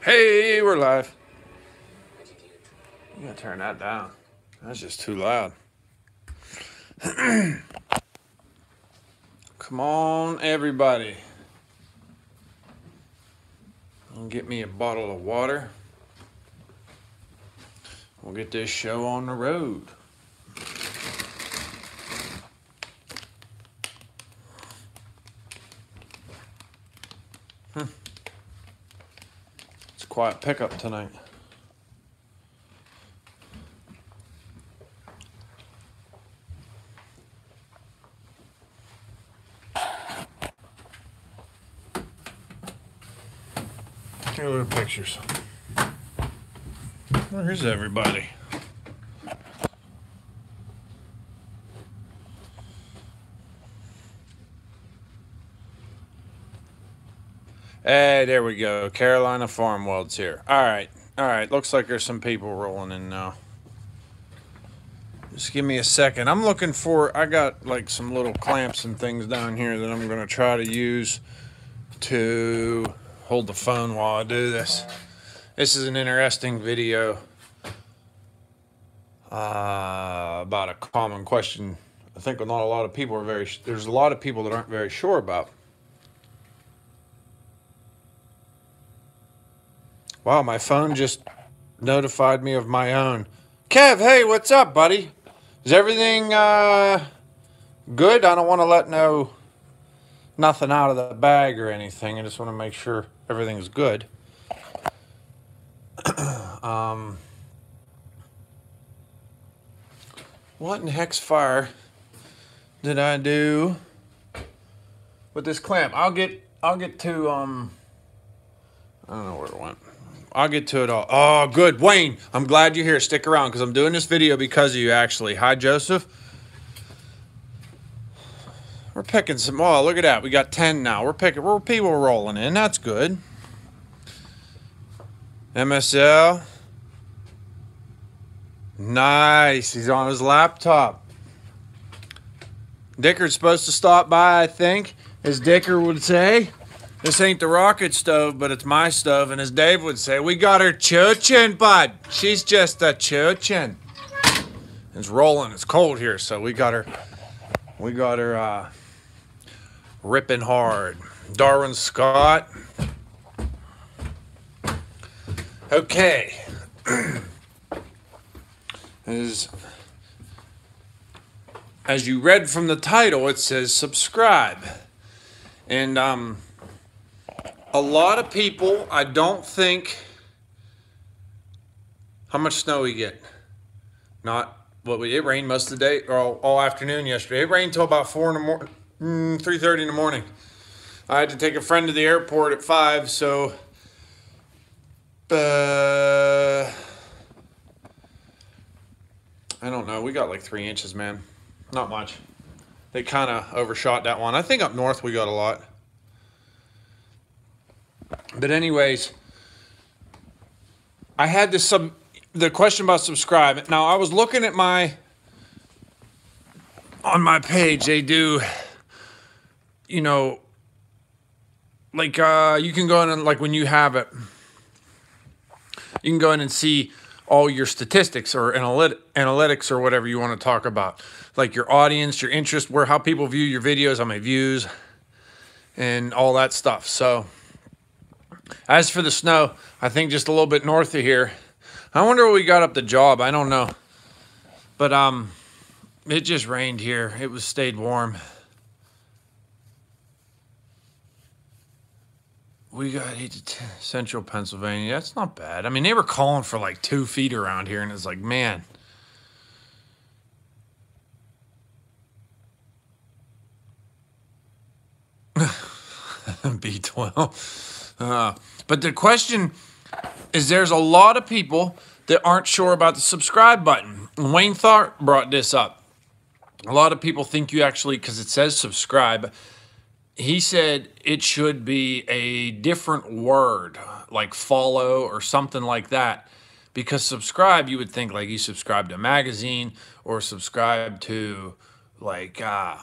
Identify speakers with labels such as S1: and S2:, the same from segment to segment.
S1: Hey, we're live. You gotta turn that down. That's just too loud. Come on, everybody. I'll get me a bottle of water. We'll get this show on the road. It's a quiet pickup tonight. Here are the pictures. Where's everybody? Hey, there we go. Carolina Farm World's here. All right. Looks like there's some people rolling in now. Just give me a second. I'm looking for, I got like some little clamps and things down here that I'm going to try to use to hold the phone while I do this. This is an interesting video about a common question. I think not a lot of people are there's a lot of people that aren't very sure about. Wow, my phone just notified me of my own. Kev, hey, what's up, buddy? Is everything good? I don't want to let nothing out of the bag or anything. I just want to make sure everything's good. What in heck's fire did I do with this clamp? I'll get to I don't know where it went. I'll get to it all. Oh, good. Wayne, I'm glad you're here. Stick around because I'm doing this video because of you, actually. Hi, Joseph. We're picking some. Oh, look at that. We got 10 now. We're people rolling in. That's good. MSL. Nice. He's on his laptop. Dicker's supposed to stop by, I think, as Dicker would say. This ain't the rocket stove, but it's my stove. And as Dave would say, we got her choochin', bud. She's just a choochin'. It's rolling. It's cold here, so we got her ripping hard. Darwin Scott. Okay. As you read from the title, it says subscribe. And a lot of people, I don't think, how much snow we get? Not what it rained most of the day, or all afternoon yesterday. It rained till about 3:30 in the morning. I had to take a friend to the airport at 5, so I don't know. We got like 3 inches, man. Not much. They kind of overshot that one. I think up north we got a lot. But anyways, I had the question about subscribe. Now I was looking at on my page, they do, you know, like you can go in and like when you have it, you can go in and see all your statistics or analytics or whatever you want to talk about, like your audience, your interest, how people view your videos, how many views, and all that stuff. So as for the snow, I think just a little bit north of here. I wonder what we got up the job. I don't know. But it just rained here. It stayed warm. We got 8 to 10, Central Pennsylvania. That's not bad. I mean, they were calling for like 2 feet around here, and it's like, man. B12. But the question is, there's a lot of people that aren't sure about the subscribe button. Wayne Tharp brought this up. A lot of people think you actually, because it says subscribe, he said it should be a different word, like follow or something like that. Because subscribe, you would think like you subscribe to a magazine or subscribe to like a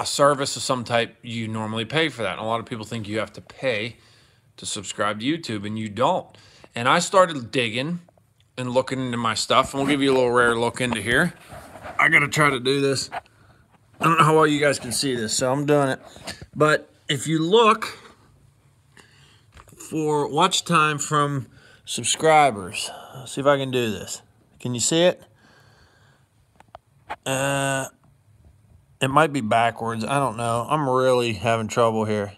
S1: service of some type. You normally pay for that. And a lot of people think you have to pay to subscribe to YouTube, and you don't. And I started digging and looking into my stuff, and we'll give you a little rare look into here. I gotta try to do this. I don't know how well you guys can see this, so I'm doing it. But if you look for watch time from subscribers, let's see if I can do this. Can you see it? It might be backwards. I don't know. I'm really having trouble here.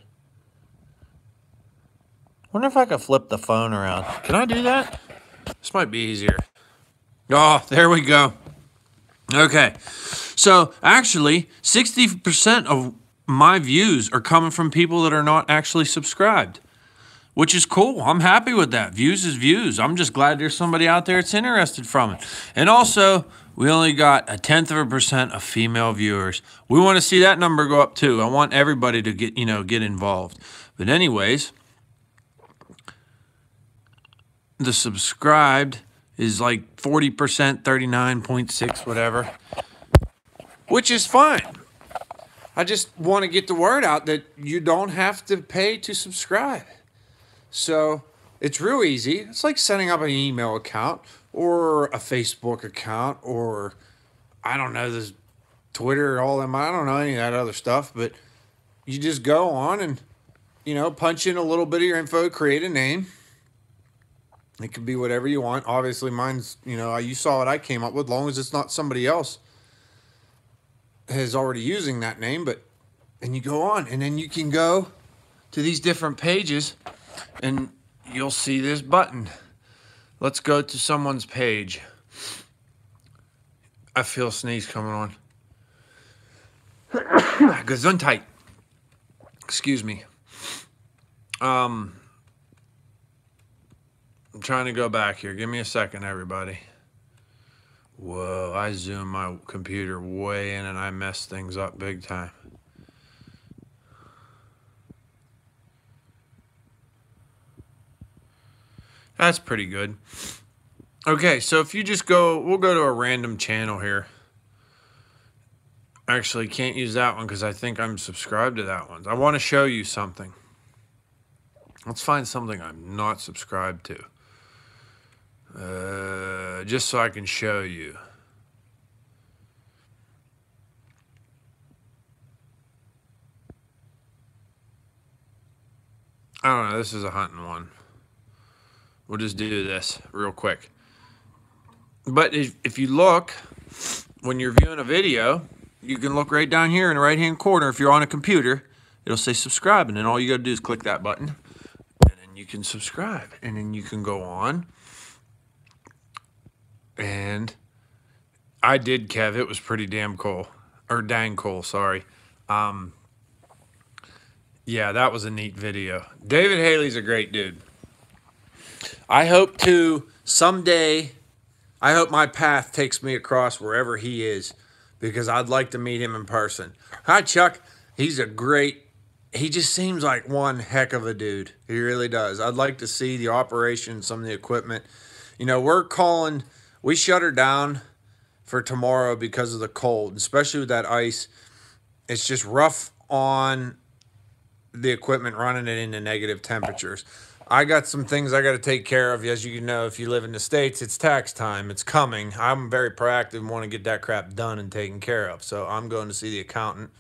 S1: Wonder if I could flip the phone around. Can I do that? This might be easier. Oh, there we go. Okay. So actually, 60% of my views are coming from people that are not actually subscribed, which is cool. I'm happy with that. Views is views. I'm just glad there's somebody out there that's interested from it. And also, we only got 0.1% of female viewers. We want to see that number go up too. I want everybody to get involved. But anyways, the subscribed is like 40%, 39.6, whatever, which is fine. I just want to get the word out that you don't have to pay to subscribe. So it's real easy. It's like setting up an email account or a Facebook account or, I don't know, this Twitter, all them. I don't know any of that other stuff, but you just go on and, punch in a little bit of your info, create a name. It could be whatever you want. Obviously, mine's, you saw what I came up with, as long as it's not somebody else is already using that name. And you go on, and then you can go to these different pages, and you'll see this button. Let's go to someone's page. I feel a sneeze coming on. Gesundheit. Excuse me. I'm trying to go back here. Give me a second, everybody. Whoa, I zoomed my computer way in and I messed things up big time. That's pretty good. Okay, so if you just go, we'll go to a random channel here. Actually, can't use that one because I think I'm subscribed to that one. I want to show you something. Let's find something I'm not subscribed to. Just so I can show you. I don't know, this is a hunting one. We'll just do this real quick. But if you look, when you're viewing a video, you can look right down here in the right-hand corner. If you're on a computer, it'll say subscribe, and then all you got to do is click that button, and then you can subscribe, and then you can go on. And I did, Kev. It was pretty damn cool. Or dang cool, sorry. Yeah, that was a neat video. David Haley's a great dude. I hope to someday, I hope my path takes me across wherever he is, because I'd like to meet him in person. Hi, Chuck. He's a great, he just seems like one heck of a dude. He really does. I'd like to see the operation, some of the equipment. We shut her down for tomorrow because of the cold, especially with that ice. It's just rough on the equipment running it into negative temperatures. I got some things I got to take care of. As you know, if you live in the States, it's tax time. It's coming. I'm very proactive and want to get that crap done and taken care of. So I'm going to see the accountant.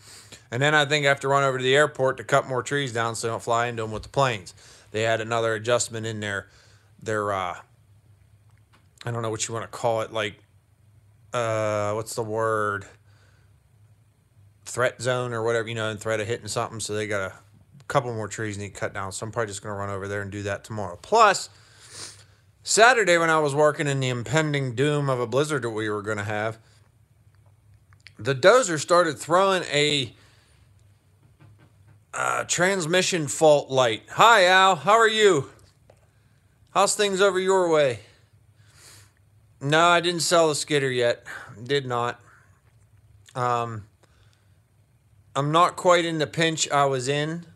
S1: And then I think I have to run over to the airport to cut more trees down so I don't fly into them with the planes. They had another adjustment in their I don't know what you want to call it, like, what's the word? Threat zone or whatever, and threat of hitting something. So they got a couple more trees need cut down. So I'm probably just going to run over there and do that tomorrow. Plus, Saturday when I was working in the impending doom of a blizzard that we were going to have, the dozer started throwing a transmission fault light. Hi, Al. How are you? How's things over your way? No, I didn't sell the skidder yet. Did not. I'm not quite in the pinch I was in,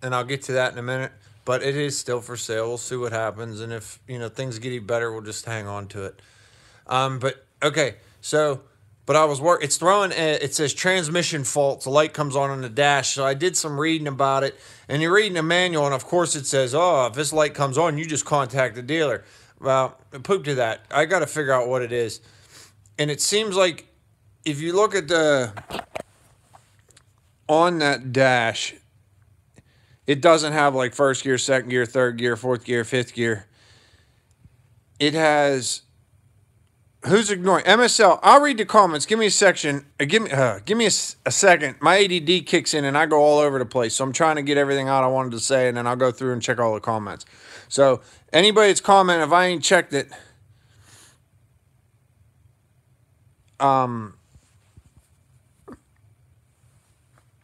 S1: and I'll get to that in a minute, but it is still for sale. We'll see what happens, and if, things get any better, we'll just hang on to it. But, okay, so But I was it's throwing, it says transmission fault. The light comes on the dash. So I did some reading about it. And you're reading the manual, and of course it says, oh, if this light comes on, you just contact the dealer. Well, poop to that. I got to figure out what it is. And it seems like if you look at on that dash, it doesn't have like first gear, second gear, third gear, fourth gear, fifth gear. It has, who's ignoring? MSL. I'll read the comments. Give me a section. Give me a second. My ADD kicks in and I go all over the place. So I'm trying to get everything out I wanted to say, and then I'll go through and check all the comments. So anybody that's commenting, if I ain't checked it,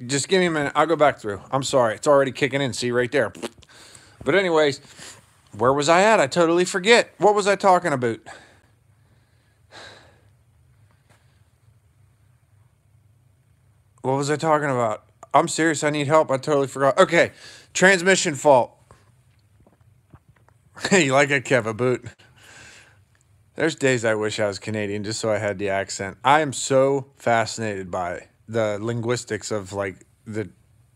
S1: just give me a minute. I'll go back through. I'm sorry. It's already kicking in. See right there. But anyways, where was I at? I totally forget. What was I talking about? What was I talking about? I'm serious. I need help. I totally forgot. Okay. Transmission fault. Hey, you like it, Kev, a boot? There's days I wish I was Canadian just so I had the accent. I am so fascinated by the linguistics of like the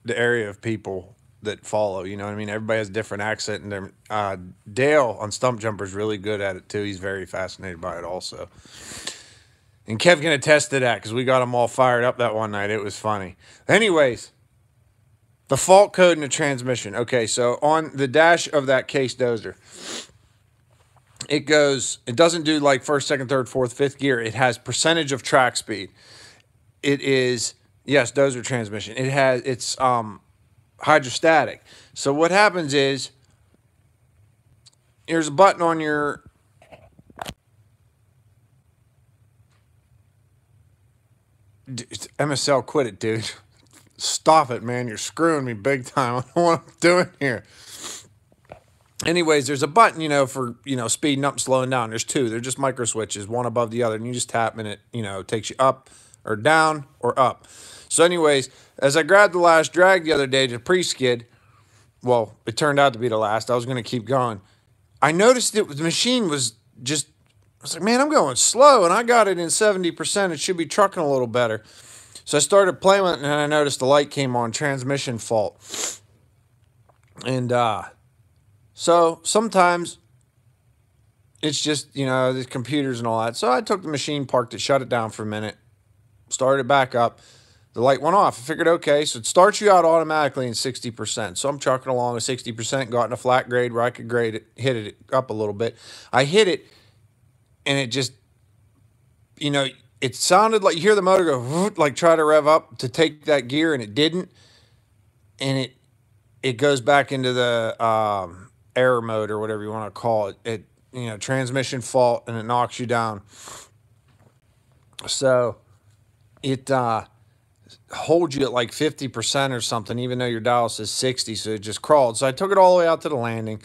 S1: area of people that follow. You know what I mean? Everybody has a different accent, and Dale on Stump Jumper is really good at it too. He's very fascinated by it also. And Kev can attest to that because we got them all fired up that one night. It was funny. Anyways, the fault code in the transmission. Okay, so on the dash of that case dozer, it doesn't do like first, second, third, fourth, fifth gear. It has percentage of track speed. It is, yes, dozer transmission. It's hydrostatic. So what happens is, there's a button on your MSL, quit it, dude. Stop it, man. You're screwing me big time. I don't know what I'm doing here. Anyways, there's a button, you know, for, you know, speeding up and slowing down. There's two. They're just micro switches, one above the other. And you just tap and it, you know, takes you up or down or up. So anyways, as I grabbed the last drag the other day to pre-skid, well, it turned out to be the last. I was going to keep going. I noticed the machine was just, I was like, man, I'm going slow. And I got it in 70%. It should be trucking a little better. So I started playing with it, and I noticed the light came on, transmission fault. And so sometimes it's just, you know, the computers and all that. So I took the machine, parked it, shut it down for a minute, started back up. The light went off. I figured, okay, so it starts you out automatically in 60%. So I'm trucking along with 60%, got in a flat grade where I could grade it, hit it up a little bit. I hit it, and it just, you know, it sounded like you hear the motor go, like try to rev up to take that gear, and it didn't. And it goes back into the error mode or whatever you want to call it. It, you know, transmission fault, and it knocks you down. So it holds you at like 50% or something, even though your dial says 60. So it just crawled. So I took it all the way out to the landing.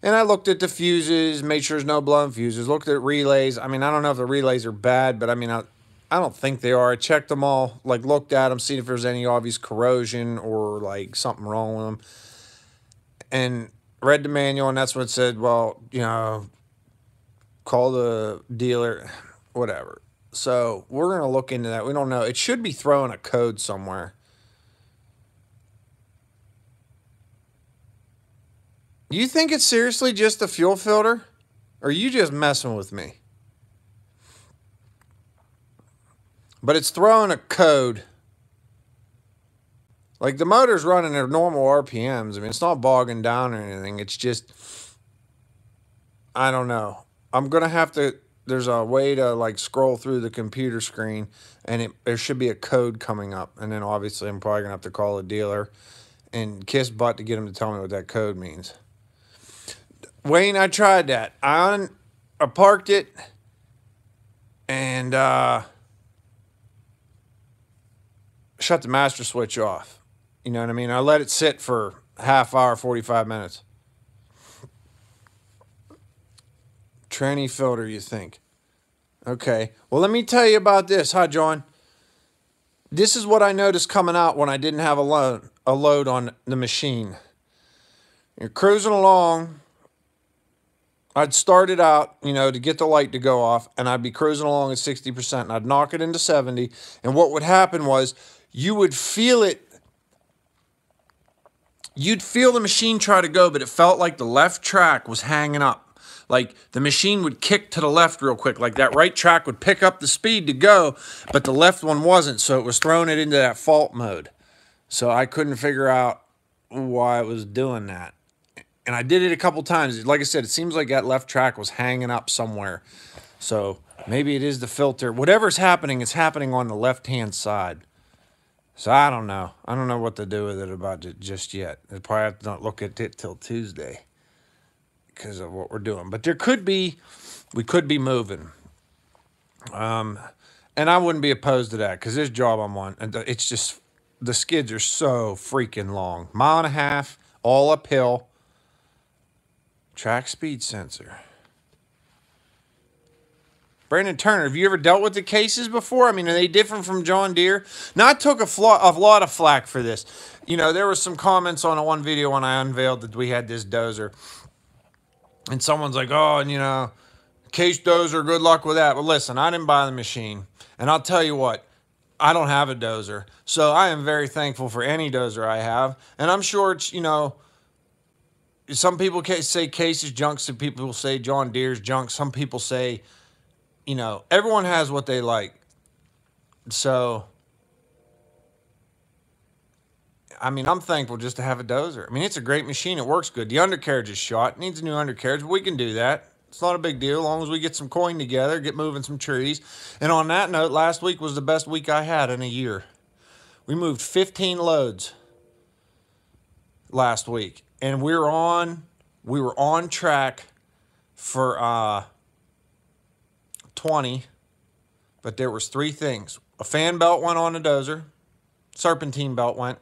S1: And I looked at the fuses, made sure there's no blown fuses, looked at relays. I mean, I don't know if the relays are bad, but I mean, I don't think they are. I checked them all, like looked at them, seen if there's any obvious corrosion or like something wrong with them. And read the manual, and that's what it said. Well, you know, call the dealer, whatever. So we're going to look into that. We don't know. It should be throwing a code somewhere. You think it's seriously just a fuel filter? Or are you just messing with me? But it's throwing a code. Like the motor's running at normal RPMs. I mean, it's not bogging down or anything. It's just, I don't know. I'm going to have to, there's a way to like scroll through the computer screen, and there should be a code coming up. And then obviously I'm probably going to have to call a dealer and kiss butt to get him to tell me what that code means. Wayne, I tried that. I parked it, and shut the master switch off. You know what I mean? I let it sit for a half hour, 45 minutes. Tranny filter, you think? Okay. Well, let me tell you about this. Hi, John. This is what I noticed coming out when I didn't have a load on the machine. You're cruising along. I'd start it out, you know, to get the light to go off, and I'd be cruising along at 60%, and I'd knock it into 70, and what would happen was you would feel it. You'd feel the machine try to go, but it felt like the left track was hanging up. Like the machine would kick to the left real quick, like that right track would pick up the speed to go, but the left one wasn't, so it was throwing it into that fault mode. So I couldn't figure out why it was doing that. And I did it a couple times. Like I said, it seems like that left track was hanging up somewhere. So maybe it is the filter. Whatever's happening, it's happening on the left-hand side. So I don't know. I don't know what to do with it about it just yet. I'll probably have to not look at it till Tuesday because of what we're doing. But there could be, we could be moving. And I wouldn't be opposed to that because this job I'm on, it's just, the skids are so freaking long. 1.5 miles, all uphill. Track speed sensor. Brandon Turner, have you ever dealt with the cases before? I mean, are they different from John Deere? Now, I took a lot of flack for this. You know, there was some comments on one video when I unveiled that we had this dozer. And someone's like, oh, and you know, case dozer, good luck with that. But listen, I didn't buy the machine. And I'll tell you what, I don't have a dozer. So I am very thankful for any dozer I have. And I'm sure it's, you know, some people say Case is junk. Some people say John Deere's junk. Some people say, you know, everyone has what they like. So, I mean, I'm thankful just to have a dozer. I mean, it's a great machine. It works good. The undercarriage is shot. It needs a new undercarriage, but we can do that. It's not a big deal as long as we get some coin together, get moving some trees. And on that note, last week was the best week I had in a year. We moved 15 loads last week. And we were on track for 20, but there was 3 things. A fan belt went on the dozer, serpentine belt went.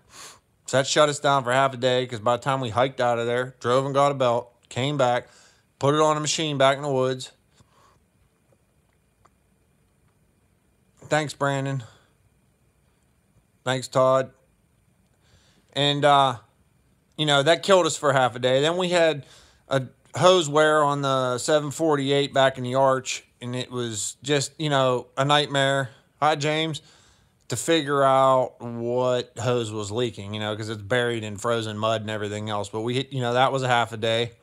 S1: So that shut us down for half a day because by the time we hiked out of there, drove and got a belt, came back, put it on a machine back in the woods. Thanks, Brandon. Thanks, Todd. And, you know, that killed us for half a day. Then we had a hose wear on the 748 back in the arch, and it was just, you know, a nightmare. Hi, James. To figure out what hose was leaking, you know, because it's buried in frozen mud and everything else. But we, you know, that was a half a day.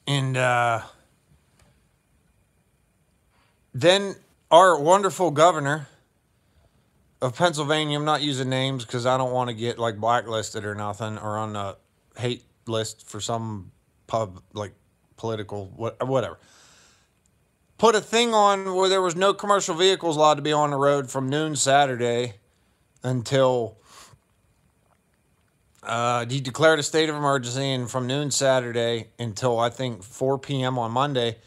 S1: And then our wonderful governor of Pennsylvania, I'm not using names because I don't want to get like blacklisted or nothing, or on the hate list for some like political whatever. Put a thing on where there was no commercial vehicles allowed to be on the road from noon Saturday until he declared a state of emergency, and from noon Saturday until I think 4 p.m. on Monday,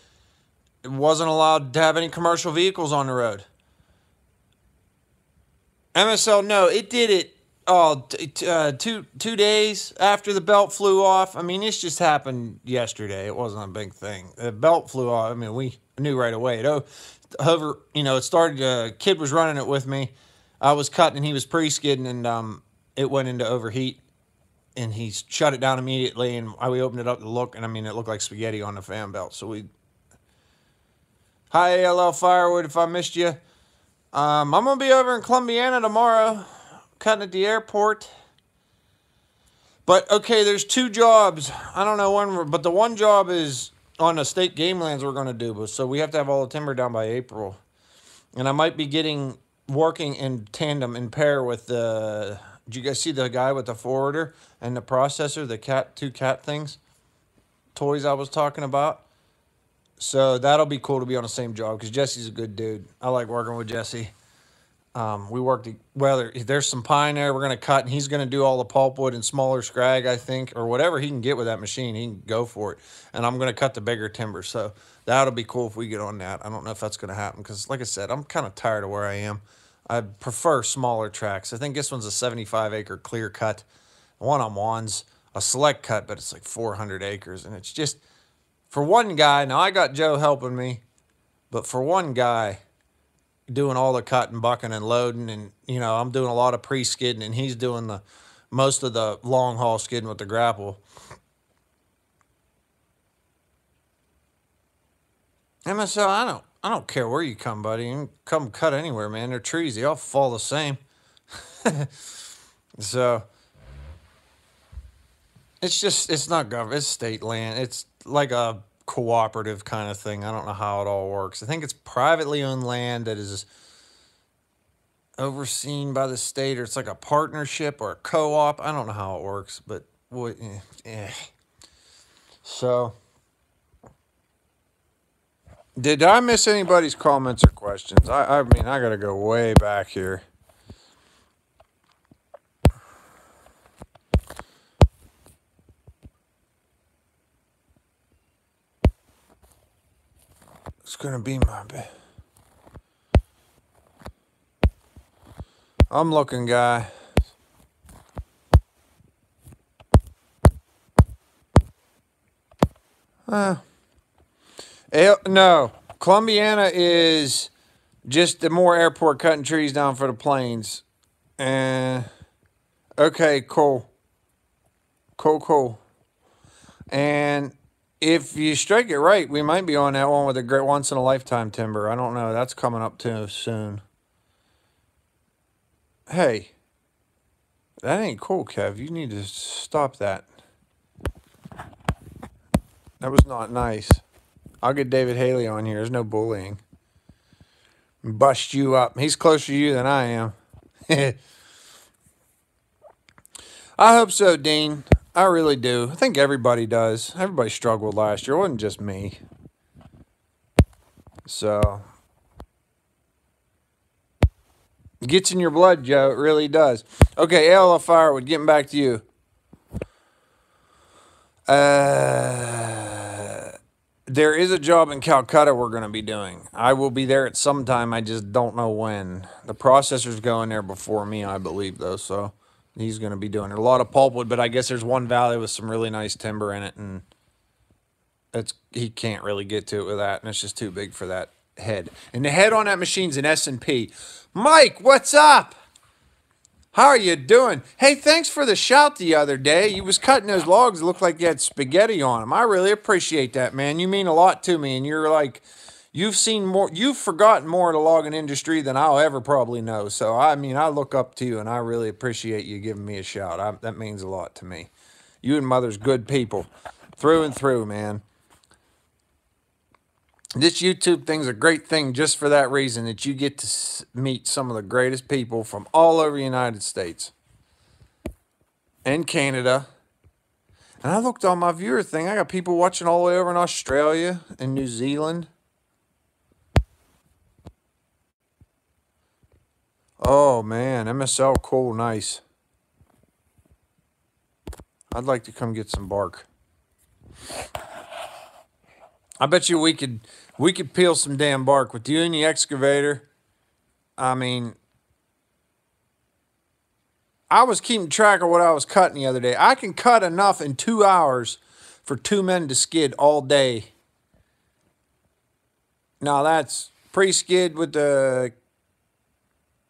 S1: it wasn't allowed to have any commercial vehicles on the road. MSL, no, it did it 2 days after the belt flew off. I mean, this just happened yesterday. It wasn't a big thing. The belt flew off. I mean, we knew right away. However, you know, it started, a kid was running it with me. I was cutting and he was pre-skidding, and it went into overheat, and he shut it down immediately, and we opened it up to look, and I mean, it looked like spaghetti on the fan belt. So hi, ALL Firewood, if I missed you. I'm going to be over in Columbiana tomorrow, cutting at the airport. But, okay, there's 2 jobs. I don't know when, but the one job is on the state game lands we're going to do. So we have to have all the timber down by April. And I might be working in tandem, in pair with did you guys see the guy with the forwarder and the processor, the 2 cat things, toys I was talking about? So that'll be cool to be on the same job because Jesse's a good dude. I like working with Jesse. We worked, well, there's some pine there we're going to cut, and he's going to do all the pulpwood and smaller scrag, I think, or whatever he can get with that machine. He can go for it. And I'm going to cut the bigger timber. So that'll be cool if we get on that. I don't know if that's going to happen because, like I said, I'm kind of tired of where I am. I prefer smaller tracks. I think this one's a 75-acre clear cut. The one I'm on's a select cut, but it's like 400 acres. And it's just, for one guy, now I got Joe helping me, but for one guy doing all the cutting, bucking, and loading, and, you know, I'm doing a lot of pre-skidding, and he's doing the most of the long haul skidding with the grapple. MSL, I don't care where you come, buddy. You can come cut anywhere, man. They're trees. They all fall the same. So it's not government. It's state land. It's like a cooperative kind of thing. I don't know how it all works. I think it's privately owned land that is overseen by the state, or it's like a partnership or a co-op. I don't know how it works, but So, did I miss anybody's comments or questions? I mean, I gotta go way back here. It's gonna be my bed. I'm looking, guy. No, Columbiana is just the more airport cutting trees down for the planes. Okay, cool. Cool. And if you strike it right, we might be on that one with a great once in a lifetime timber. I don't know. That's coming up too soon. Hey, that ain't cool, Kev. You need to stop that. That was not nice. I'll get David Haley on here. There's no bullying. Bust you up. He's closer to you than I am. I hope so, Dean. I really do. I think everybody does. Everybody struggled last year. It wasn't just me. So, it gets in your blood, Joe. It really does. Okay, ALF Firewood, getting back to you. There is a job in Calcutta we're going to be doing. I will be there at some time. I just don't know when. The processor's going there before me, I believe, though. So he's going to be doing it. A lot of pulpwood, but I guess there's one valley with some really nice timber in it, and he can't really get to it with that, and it's just too big for that head. And the head on that machine's an S&P. Mike, what's up? How are you doing? Hey, thanks for the shout the other day. You was cutting those logs. It looked like you had spaghetti on them. I really appreciate that, man. You mean a lot to me, and you're like, you've seen more, you've forgotten more of the logging industry than I'll ever probably know. So, I mean, I look up to you, and I really appreciate you giving me a shout. That means a lot to me. You and Mother's good people, through and through, man. This YouTube thing's a great thing just for that reason, that you get to meet some of the greatest people from all over the United States and Canada. And I looked on my viewer thing. I got people watching all the way over in Australia and New Zealand. Oh, man. MSL, cool, nice. I'd like to come get some bark. I bet you we could peel some damn bark with you and the excavator. I mean, I was keeping track of what I was cutting the other day. I can cut enough in 2 hours for 2 men to skid all day. Now that's pre-skid with the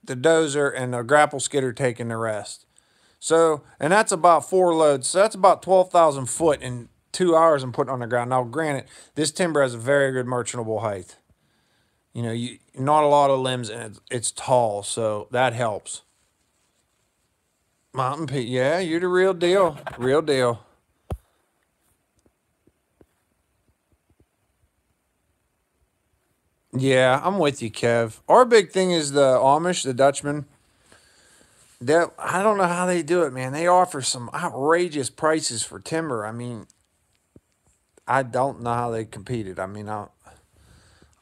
S1: dozer and the grapple skidder taking the rest. So, and that's about 4 loads. So that's about 12,000 foot in 2 hours and putting on the ground. Now, granted, this timber has a very good merchantable height. You know, not a lot of limbs, and it's tall, so that helps. Mountain Pete, yeah, you're the real deal. Real deal. Yeah, I'm with you, Kev. Our big thing is the Amish, the Dutchmen. I don't know how they do it, man. They offer some outrageous prices for timber. I mean, I don't know how they competed. I mean, I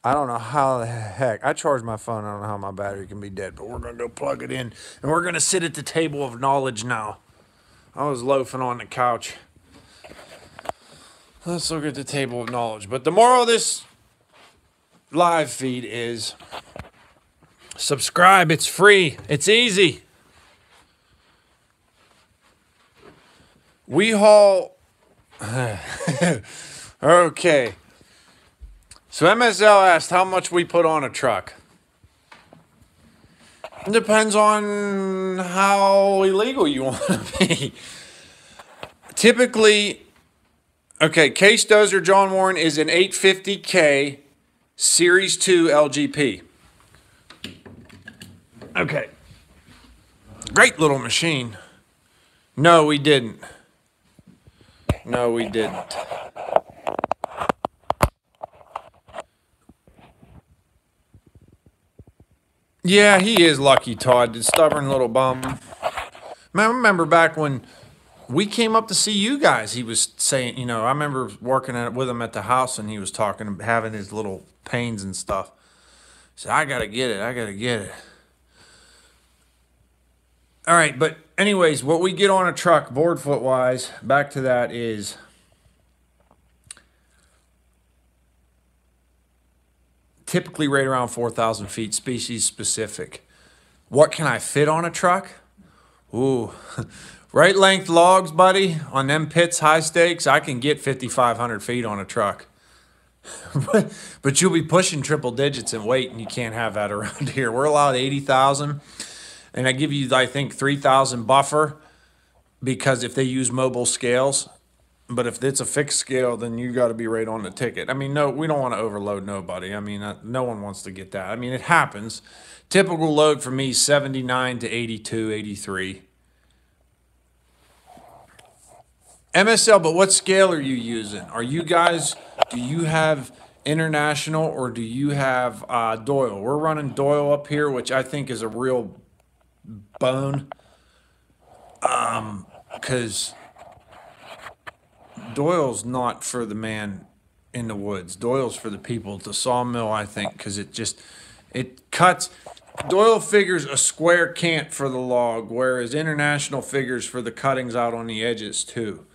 S1: don't know how the heck. I charge my phone. I don't know how my battery can be dead, but we're going to go plug it in. And we're going to sit at the table of knowledge now. I was loafing on the couch. Let's look at the table of knowledge. But the moral of this live feed is subscribe. It's free. It's easy. We haul... Okay. So MSL asked how much we put on a truck. It depends on how illegal you want to be. Typically, okay, Case Dozer John Warren is an 850K Series 2 LGP. Okay. Great little machine. No, we didn't. No, we didn't. Yeah, he is lucky, Todd. The stubborn little bum. Man, I remember back when we came up to see you guys, he was saying, you know, I remember working with him at the house and he was talking, having his little pains and stuff. He said, I got to get it. I got to get it. All right, but anyways, what we get on a truck, board foot wise, back to that is typically right around 4,000 feet, species specific. What can I fit on a truck? Ooh, right length logs, buddy, on them pits, high stakes, I can get 5,500 feet on a truck. But you'll be pushing triple digits in weight, and you can't have that around here. We're allowed 80,000, and I give you, I think, 3,000 buffer because if they use mobile scales. But if it's a fixed scale, then you got to be right on the ticket. I mean, no, we don't want to overload nobody. I mean, no one wants to get that. I mean, it happens. Typical load for me, 79 to 82, 83. MSL, but what scale are you using? Are you guys, do you have international or do you have Doyle? We're running Doyle up here, which I think is a real bone. Because Doyle's not for the man in the woods. Doyle's for the people at the sawmill, I think, because it cuts. Doyle figures a square cant for the log, whereas international figures for the cuttings out on the edges too.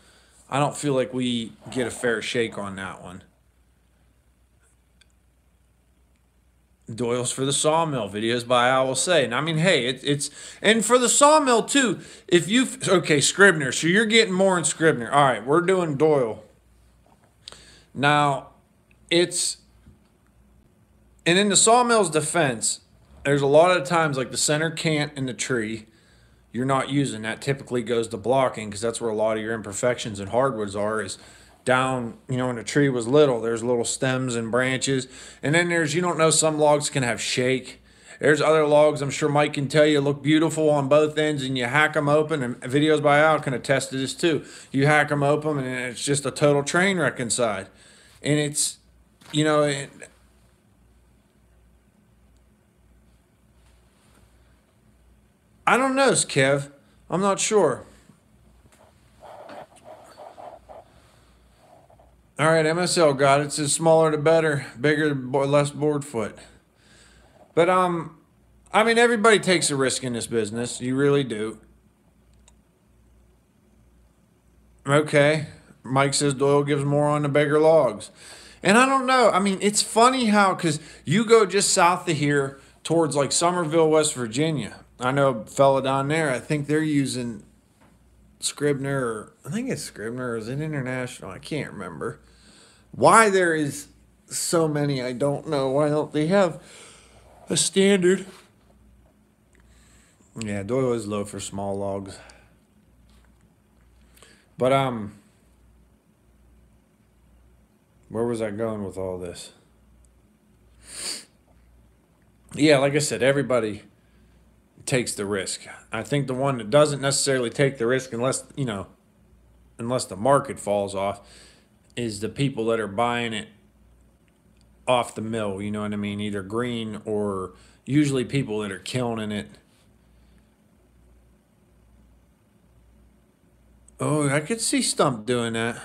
S1: I don't feel like we get a fair shake on that one. Doyle's for the sawmill, videos by Al will say. And I mean, hey, it's and for the sawmill too. If you okay, Scribner, so you're getting more in Scribner. All right, we're doing Doyle. Now, and in the sawmill's defense, there's a lot of times like the center cant in the tree, you're not using that. Typically goes to blocking because that's where a lot of your imperfections and hardwoods are. Is down, you know, when the tree was little, there's little stems and branches. And then there's, you don't know, some logs can have shake. There's other logs, I'm sure Mike can tell you, look beautiful on both ends, and you hack them open, and videos by Al can attest to this too. You hack them open, and it's just a total train wreck inside. And it's, you know, I don't know, Kev. I'm not sure. All right, MSL got it. It's the smaller the better, bigger the less board foot. But I mean, everybody takes a risk in this business. You really do. Okay, Mike says Doyle gives more on the bigger logs, and I don't know. I mean, it's funny how because you go just south of here towards like Somerville, West Virginia. I know a fella down there. I think they're using Scribner. Or, I think it's Scribner. Or is it International? I can't remember. Why there is so many, I don't know. Why don't they have a standard? Yeah, Doyle is low for small logs. But where was I going with all this? Yeah, like I said, everybody takes the risk. I think the one that doesn't necessarily take the risk unless, you know, unless the market falls off, is the people that are buying it off the mill, you know what I mean? Either green or usually people that are killing it. Oh, I could see Stump doing that.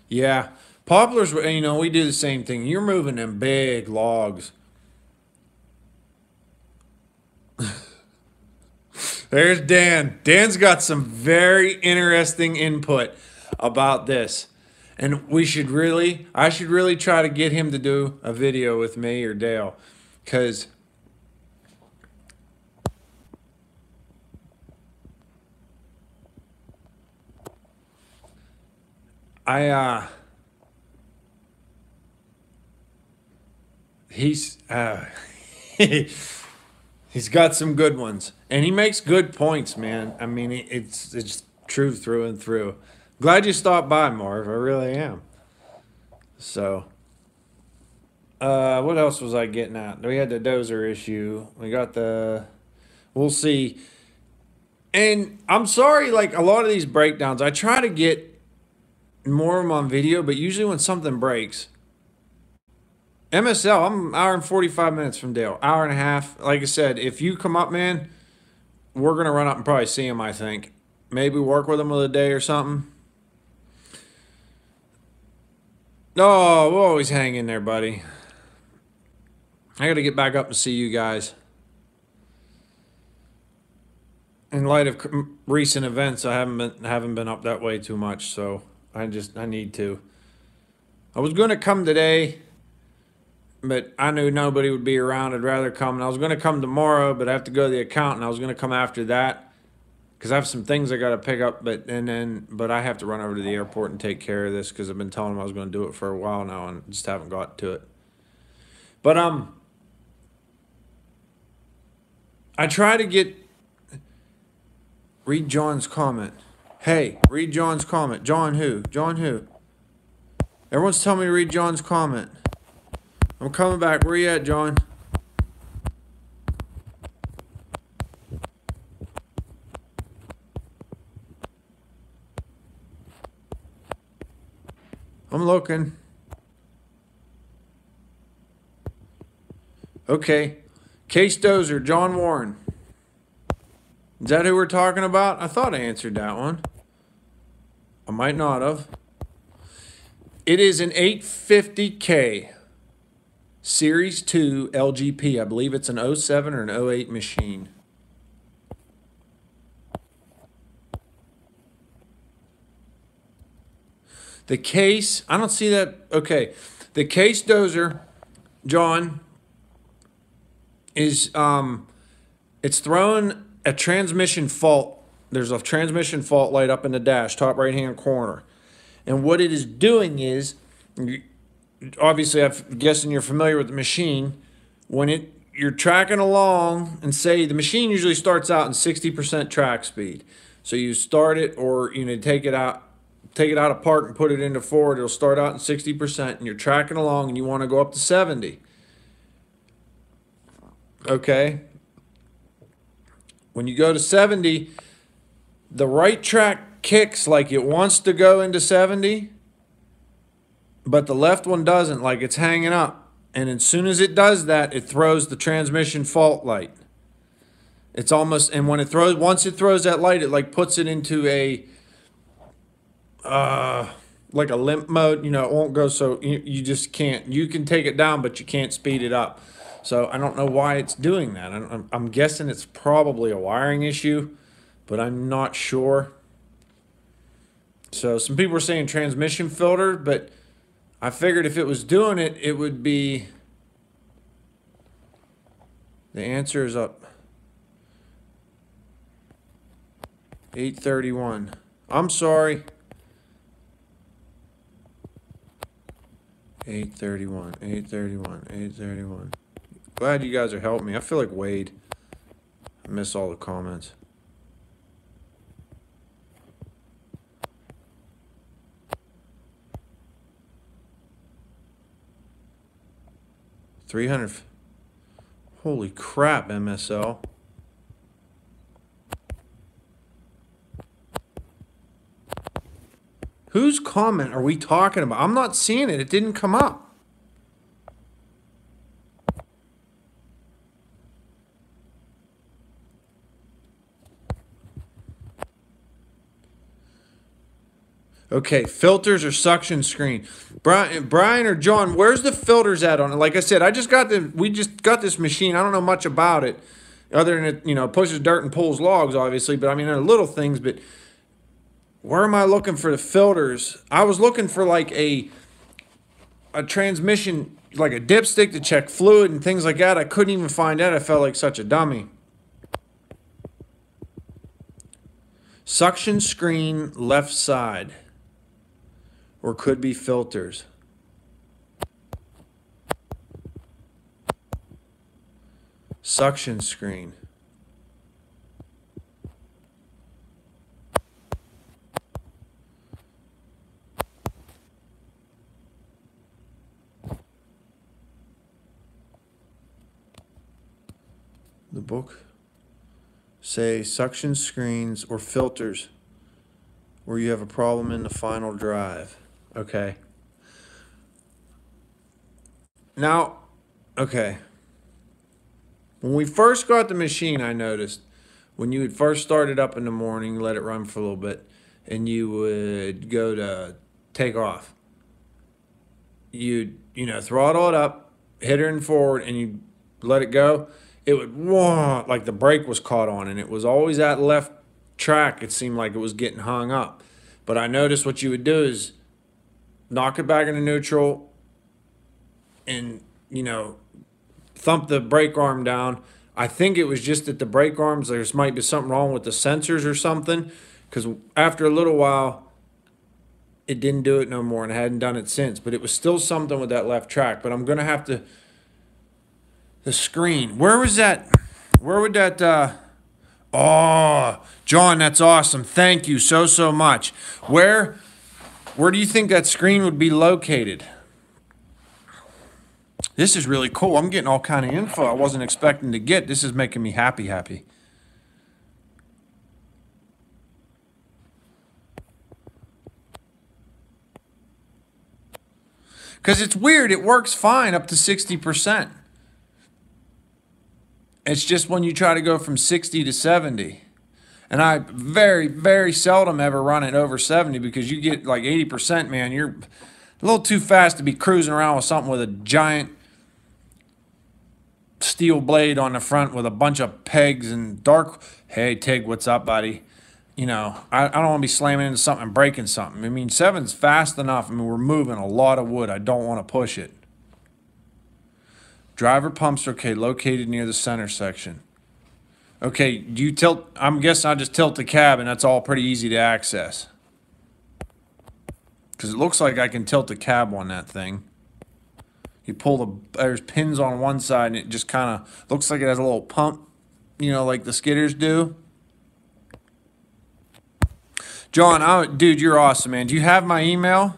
S1: Yeah. Poplars, you know, we do the same thing. You're moving them big logs. There's Dan. Dan's got some very interesting input about this. And I should really try to get him to do a video with me or Dale. Because he's he's got some good ones, and he makes good points, man. I mean, it's true through and through. Glad you stopped by, Marv. I really am. So, what else was I getting at? We had the dozer issue. We got the. We'll see. And I'm sorry, like a lot of these breakdowns, I try to get more of them on video, but usually when something breaks, MSL, I'm an hour and 45 minutes from Dale, hour and a half. Like I said, if you come up, man, we're going to run up and probably see him, I think. Maybe work with him with a day or something. No, we'll always hang in there, buddy. I got to get back up and see you guys. In light of recent events, I haven't been up that way too much, so I need to. I was going to come today, but I knew nobody would be around. I'd rather come. And I was going to come tomorrow, but I have to go to the accountant. I was going to come after that because I have some things I got to pick up. But I have to run over to the airport and take care of this because I've been telling them I was going to do it for a while now and just haven't got to it. But I try to read John's comment. Hey, read John's comment. John who? John who? Everyone's telling me to read John's comment. I'm coming back. Where you at, John? I'm looking. Okay. Case Dozer, John Warren. Is that who we're talking about? I thought I answered that one. I might not have. It is an 850K Series 2 LGP. I believe it's an 07 or an 08 machine. The case, I don't see that. Okay. The Case Dozer, John, is it's throwing a transmission fault. There's a transmission fault light up in the dash, top right-hand corner. And what it is doing is, obviously I'm guessing you're familiar with the machine. When you're tracking along and say the machine usually starts out in 60% track speed. So you start it or take it out of park and put it into forward. It'll start out in 60% and you're tracking along and you want to go up to 70. Okay. When you go to 70, the right track kicks like it wants to go into 70, but the left one doesn't, like it's hanging up. And as soon as it does that, it throws the transmission fault light. It's almost, and when once it throws that light, it like puts it into a, like a limp mode. It won't go, so you just can't, you can take it down, but you can't speed it up. So I don't know why it's doing that. I'm guessing it's probably a wiring issue, but I'm not sure. So some people are saying transmission filter, but I figured if it was doing it, it would be, the answer is up. 831. I'm sorry. 831, 831, 831. Glad you guys are helping me. I feel like Wade. I miss all the comments. $300. Holy crap, MSL. Whose comment are we talking about? I'm not seeing it. It didn't come up. Okay, filters or suction screen. Brian or John, where's the filters at on it? Like I said, we just got this machine. I don't know much about it other than it, pushes dirt and pulls logs, obviously. But I mean, there are little things, but where am I looking for the filters? I was looking for like a transmission, like a dipstick to check fluid and things like that. I couldn't even find that. I felt like such a dummy. Suction screen left side. Or could be filters. Suction screen. The book say suction screens or filters where you have a problem in the final drive. Okay. Now, okay. When we first got the machine, I noticed when you would first start it up in the morning, let it run for a little bit, and you would go to take off. You'd, throttle it up, hit her in forward, and you let it go. It would, whoa, like the brake was caught on, and it was always that left track. It seemed like it was getting hung up. But I noticed what you would do is knock it back into neutral and, thump the brake arm down. I think it was just that the brake arms, there might be something wrong with the sensors or something, because after a little while, it didn't do it no more, and I hadn't done it since. But it was still something with that left track. But I'm going to have to, the screen, where was that, where would that, oh, John, that's awesome. Thank you so much. Where do you think that screen would be located? This is really cool. I'm getting all kind of info I wasn't expecting to get. This is making me happy. Because it's weird. It works fine up to 60%. It's just when you try to go from 60 to 70. And I very seldom ever run it over 70 because you get like 80%, man. You're a little too fast to be cruising around with something with a giant steel blade on the front with a bunch of pegs and dark. Hey, Tig, what's up, buddy? I don't want to be slamming into something and breaking something. I mean, 7's fast enough. I mean, we're moving a lot of wood. I don't want to push it. Driver pumps are okay, located near the center section. Okay, do you tilt? I'm guessing I'll just tilt the cab, and that's all pretty easy to access. Because it looks like I can tilt the cab on that thing. You pull there's pins on one side, and it just kind of looks like it has a little pump, like the skidders do. John, dude, you're awesome, man. Do you have my email?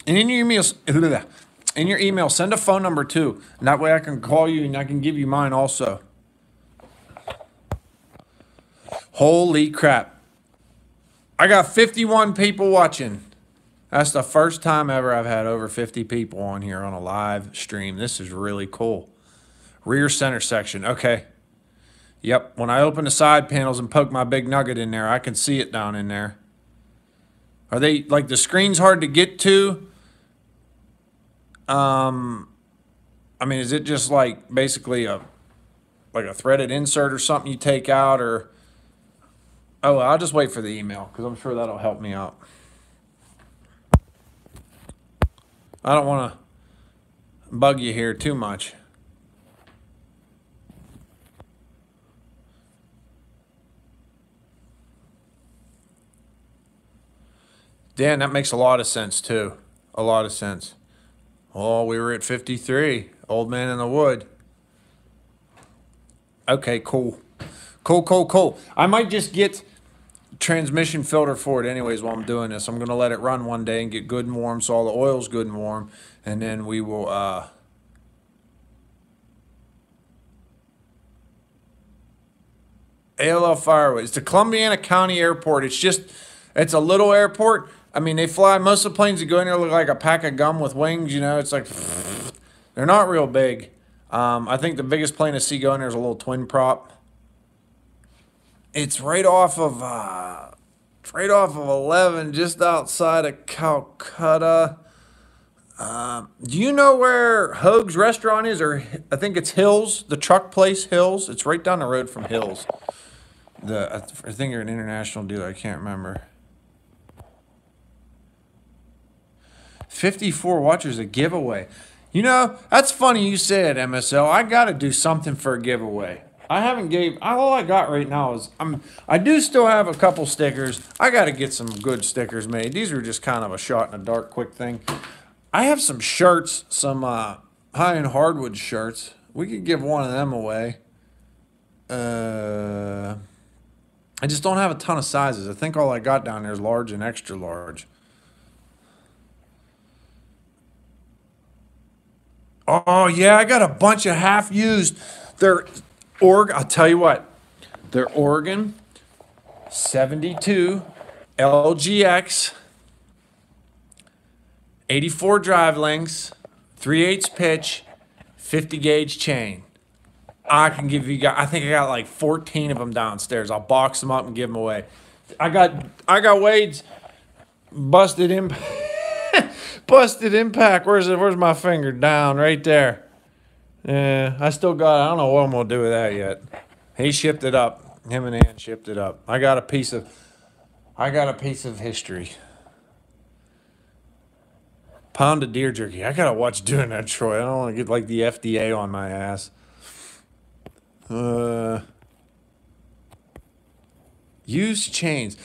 S1: And in your email, send a phone number too. And that way I can call you and I can give you mine also. Holy crap. I got 51 people watching. That's the first time ever I've had over 50 people on here on a live stream. This is really cool. Rear center section. Okay. Yep. When I open the side panels and poke my big nugget in there, I can see it down in there. Are they, like, the screen's hard to get to? I mean, is it just like basically like a threaded insert or something you take out, or? Oh, I'll just wait for the email because I'm sure that'll help me out. I don't want to bug you here too much. Dan, that makes a lot of sense too. A lot of sense. Oh, we were at 53. Old man in the wood. Okay, cool. Cool. I might just get transmission filter for it anyways while I'm doing this. I'm going to let it run one day and get good and warm so all the oil's good and warm. And then we will... ALL Firewood. It's the Columbiana County Airport. It's a little airport. I mean, they fly, most of the planes that go in there look like a pack of gum with wings, it's like, they're not real big. I think the biggest plane I see going there is a little twin prop. It's right off of 11, just outside of Calcutta. Do you know where Hoag's restaurant is? Or I think it's Hills, the truck place, Hills. It's right down the road from Hills. I think you're an international dealer. I can't remember. 54 watchers a giveaway. That's funny you said, MSL. I got to do something for a giveaway. I haven't all I got right now is, I do still have a couple stickers. I got to get some good stickers made. These are just kind of a shot in the dark quick thing. I have some shirts, some high-end hardwood shirts. We could give one of them away. I just don't have a ton of sizes. I think all I got down there is large and extra large. Oh, yeah, I got a bunch of half-used. I'll tell you what. They're Oregon 72 LGX 84 drive lengths, 3/8 pitch, 50 gauge chain. I can give you guys, I think I got like 14 of them downstairs. I'll box them up and give them away. I got Wade's busted impact. Busted impact. Where's my finger? Down right there. Yeah, I still got, I don't know what I'm gonna do with that yet. He shipped it up. Him and Ann shipped it up. I got a piece of history. Pound of deer jerky. I gotta watch doing that, Troy. I don't want to get like the FDA on my ass. Used chains.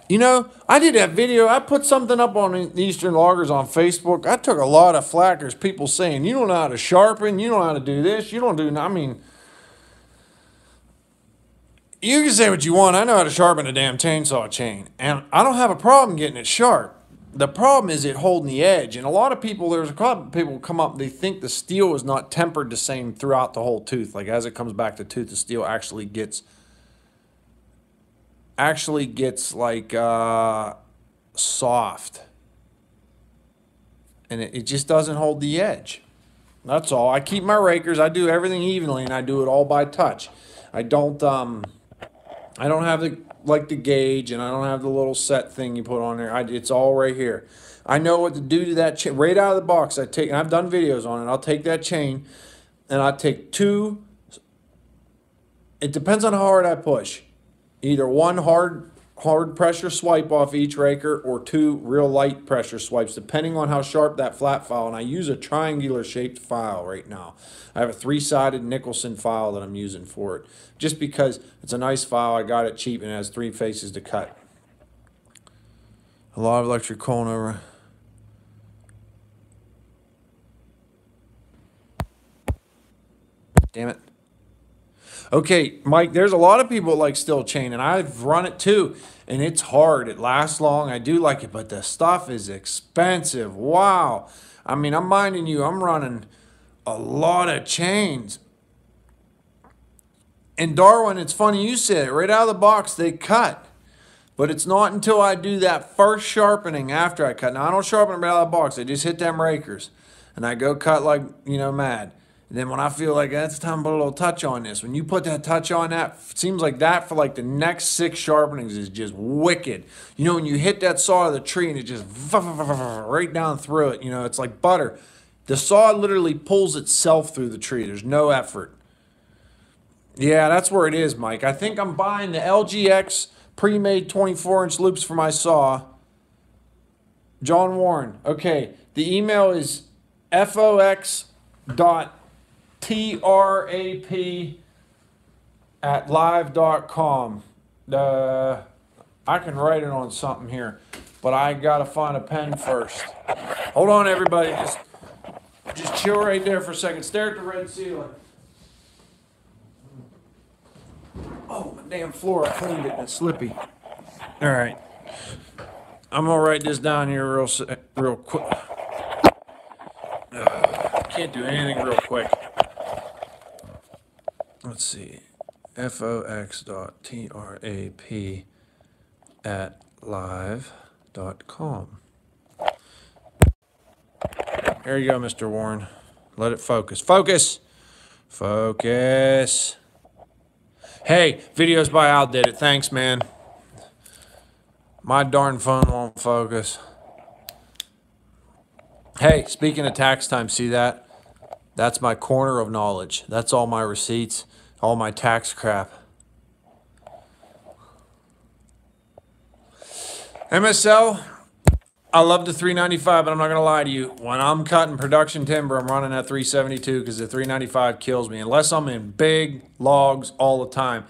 S1: You know, I did that video. I put something up on Eastern Loggers on Facebook. I took a lot of flackers. People saying, you don't know how to sharpen. You don't know how to do this. You don't do, I mean, you can say what you want. I know how to sharpen a damn chainsaw chain. And I don't have a problem getting it sharp. The problem is it holding the edge. And a lot of people, there's a couple of people come up, they think the steel is not tempered the same throughout the whole tooth. Like as it comes back to tooth, the steel actually gets like soft. And it just doesn't hold the edge. That's all. I keep my rakers. I do everything evenly and I do it all by touch. I don't have the gauge, and I don't have the little set thing you put on there. It's all right here. I know what to do to that chain. Right out of the box, and I've done videos on it. I'll take that chain, and I take two. It depends on how hard I push. Either one hard pressure swipe off each raker, or two real light pressure swipes, depending on how sharp that flat file. And I use a triangular shaped file right now. I have a 3-sided Nicholson file that I'm using for it, just because it's a nice file. I got it cheap and it has 3 faces to cut. A lot of electric cone over. Damn it. Okay, Mike, there's a lot of people that like steel chain, and I've run it too, and it's hard. It lasts long. I do like it, but the stuff is expensive. Wow. I mean, I'm minding you, I'm running a lot of chains. And Darwin, it's funny you said it. Right out of the box, they cut. But it's not until I do that first sharpening after I cut. Now, I don't sharpen them right out of the box. I just hit them rakers. And I go cut like, you know, mad. And then when I feel like that's time to put a little touch on this, when you put that touch on that, it seems like that for like the next 6 sharpenings is just wicked. You know, when you hit that saw of the tree and it just right down through it, you know, it's like butter. The saw literally pulls itself through the tree. There's no effort. Yeah, that's where it is, Mike. I think I'm buying the LGX pre-made 24-inch loops for my saw. John Warren. Okay, the email is fox.trap@live.com. I can write it on something here, but I gotta find a pen first. Hold on, everybody. Just chill right there for a second. Stare at the red ceiling. Oh, my damn floor. I cleaned it and it's slippy. All right. I'm going to write this down here real quick. Can't do anything real quick. Let's see. fox.trap@live.com. There you go, Mr. Warren. Let it focus. Focus! Focus. Hey, Videos by Al did it. Thanks, man. My darn phone won't focus. Hey, speaking of tax time, see that? That's my corner of knowledge. That's all my receipts, all my tax crap. MSL, I love the 395, but I'm not going to lie to you. When I'm cutting production timber, I'm running at 372 because the 395 kills me. Unless I'm in big logs all the time.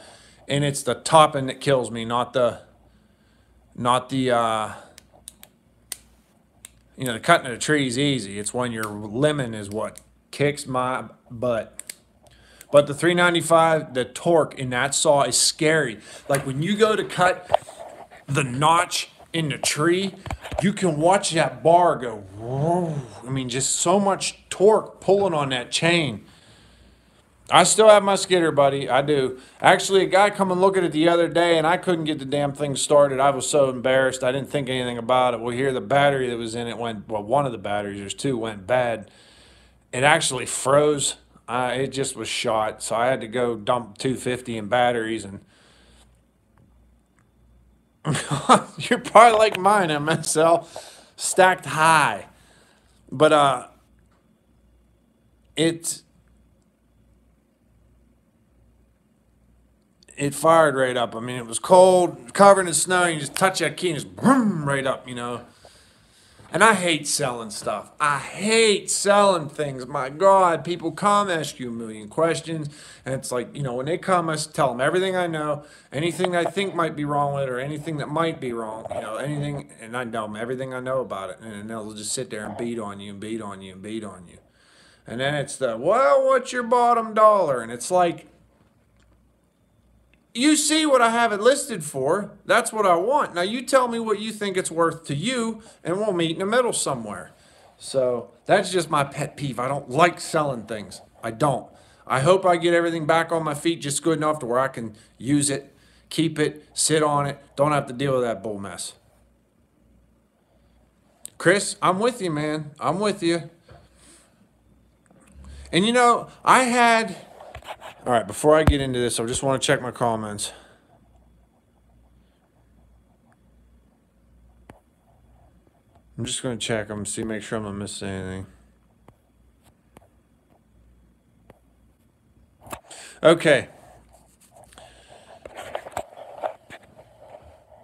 S1: And it's the topping that kills me, not the you know, the cutting of the tree is easy. It's when your limbing is what Kicks my butt. But the 395, the torque in that saw is scary. Like when you go to cut the notch in the tree, you can watch that bar go, whoa. I mean, just so much torque pulling on that chain. I still have my skidder, buddy. I do. Actually, a guy come and look at it the other day, and I couldn't get the damn thing started. I was so embarrassed. I didn't think anything about it. Well, here, the battery that was in it went, well, one of the batteries, there's two, went bad. It actually froze. It just was shot, so I had to go dump 250 in batteries. And you're probably like mine, MSL, stacked high. But it fired right up. I mean, it was cold, covered in snow. You just touch that key and just boom, right up, you know. And I hate selling stuff. I hate selling things. My God, people come, ask you a million questions. And it's like, you know, when they come, I tell them everything I know, anything I think might be wrong with it, or anything that might be wrong, you know, anything. And I tell them everything I know about it. And they'll just sit there and beat on you and beat on you and beat on you. And then it's the, well, what's your bottom dollar? And it's like, you see what I have it listed for. That's what I want. Now you tell me what you think it's worth to you, and we'll meet in the middle somewhere. So that's just my pet peeve. I don't like selling things. I don't. I hope I get everything back on my feet just good enough to where I can use it, keep it, sit on it, don't have to deal with that bull mess. Chris, I'm with you, man. I'm with you. And you know, all right, before I get into this, I just want to check my comments. I'm just going to check them, see, make sure I'm not missing anything. Okay.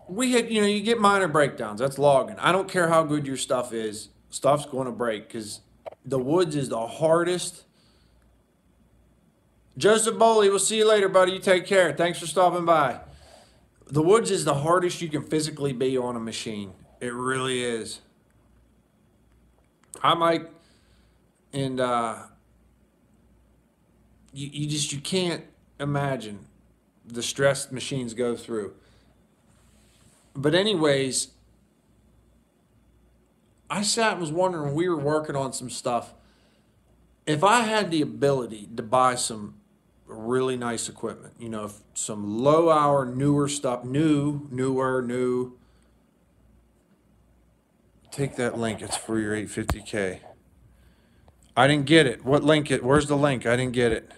S1: You get minor breakdowns. That's logging. I don't care how good your stuff is. Stuff's going to break because the woods is the hardest. Joseph Bowley, we'll see you later, buddy. You take care. Thanks for stopping by. The woods is the hardest you can physically be on a machine. It really is. Hi, Mike. And you can't imagine the stress machines go through. But anyways, I sat and was wondering when we were working on some stuff, if I had the ability to buy some really nice equipment, you know, some low hour, newer stuff, new. Take that link. It's for your 850K. I didn't get it. What link? Where's the link? I didn't get it.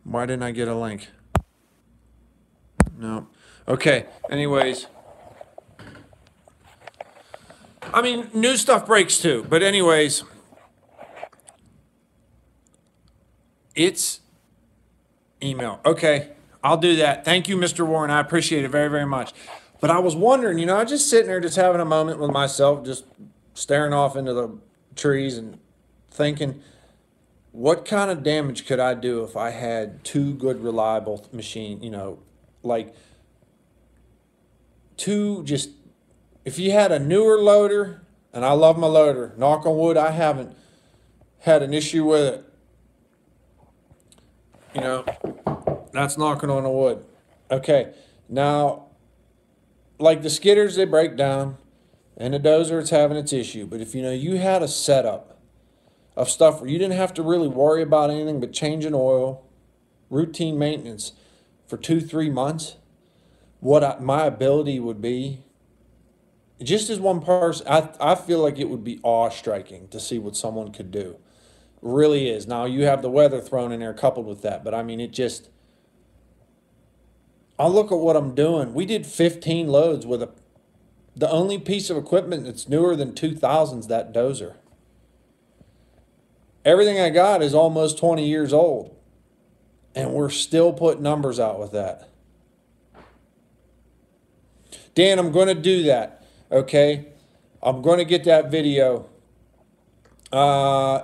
S1: Why didn't I get a link? No. Okay. Anyways. I mean, new stuff breaks too. But anyways. It's email. Okay, I'll do that. Thank you, Mr. Warren. I appreciate it very, very much. But I was wondering, you know, I was just sitting there just having a moment with myself, just staring off into the trees and thinking, what kind of damage could I do if I had two good, reliable machines, you know, like two just, if you had a newer loader, and I love my loader, knock on wood, I haven't had an issue with it. You know, that's knocking on the wood. Okay, now, like the skidders, they break down, and the dozer, it's having its issue. But if, you know, you had a setup of stuff where you didn't have to really worry about anything but changing oil, routine maintenance for 2-3 months, my ability would be, just as one person, I feel like it would be awe-striking to see what someone could do. Really is. Now you have the weather thrown in there coupled with that, but I mean, it just, I'll look at what I'm doing. We did 15 loads with the only piece of equipment that's newer than 2000's that dozer. Everything I got is almost 20 years old, and we're still putting numbers out with that. Dan, I'm going to do that, okay? I'm going to get that video.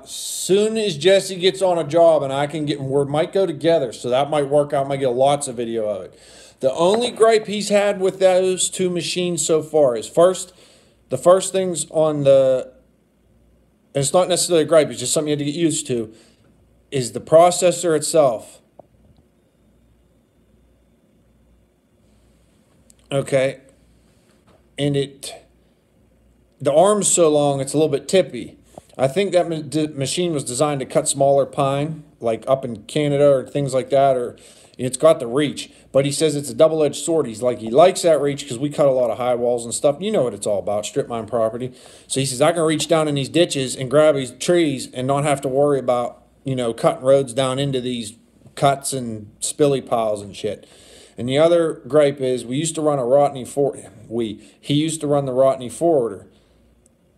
S1: Soon as Jesse gets on a job and I can get, we might go together, so that might work out. I might get lots of video of it. The only gripe he's had with those two machines so far is, first,
S2: the first things on the, and it's not necessarily a gripe, it's just something you have to get used to, is the processor itself. Okay. And the arm's so long, it's a little bit tippy. I think that machine was designed to cut smaller pine, like up in Canada or things like that, or it's got the reach. But he says it's a double-edged sword. He's like, he likes that reach because we cut a lot of high walls and stuff. You know what it's all about, strip mine property. So he says, I can reach down in these ditches and grab these trees and not have to worry about, cutting roads down into these cuts and spilly piles and shit. And the other gripe is we used to run a Rotney he used to run the Rotney forwarder.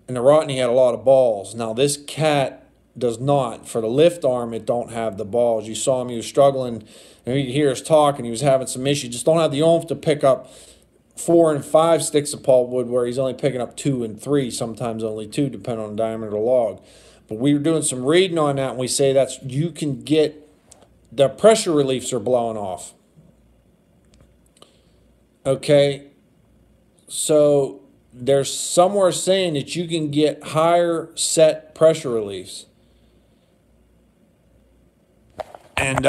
S2: And the Rotney had a lot of balls. Now this cat does not. For the lift arm, it don't have the balls. You saw him, he was struggling, and you could hear us talk, and he was having some issues. Just don't have the oomph to pick up 4 and 5 sticks of pulpwood, where he's only picking up 2 and 3, sometimes only 2, depending on the diameter of the log. But we were doing some reading on that, and we say that's, you can get, the pressure reliefs are blowing off. Okay, so there's somewhere saying that you can get higher set pressure reliefs. And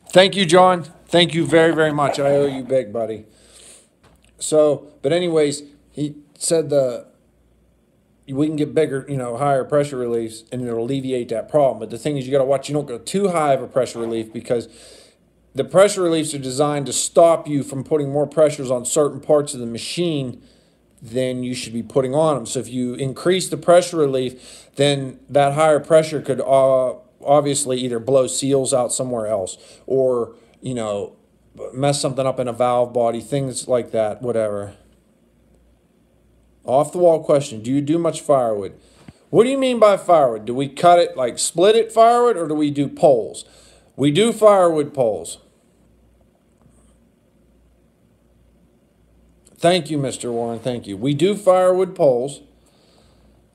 S2: thank you, John. Thank you very, very much. I owe you big, buddy. So, but anyways, he said we can get bigger, higher pressure reliefs, and it'll alleviate that problem. But the thing is, you got to watch you don't go too high of a pressure relief, because the pressure reliefs are designed to stop you from putting more pressures on certain parts of the machine than you should be putting on them. So if you increase the pressure relief, then that higher pressure could obviously either blow seals out somewhere else, or, mess something up in a valve body, things like that, whatever. Off the wall question, do you do much firewood? What do you mean by firewood? Do we cut it, like split it firewood, or do we do poles? We do firewood poles. Thank you, Mr. Warren. Thank you. We do firewood poles.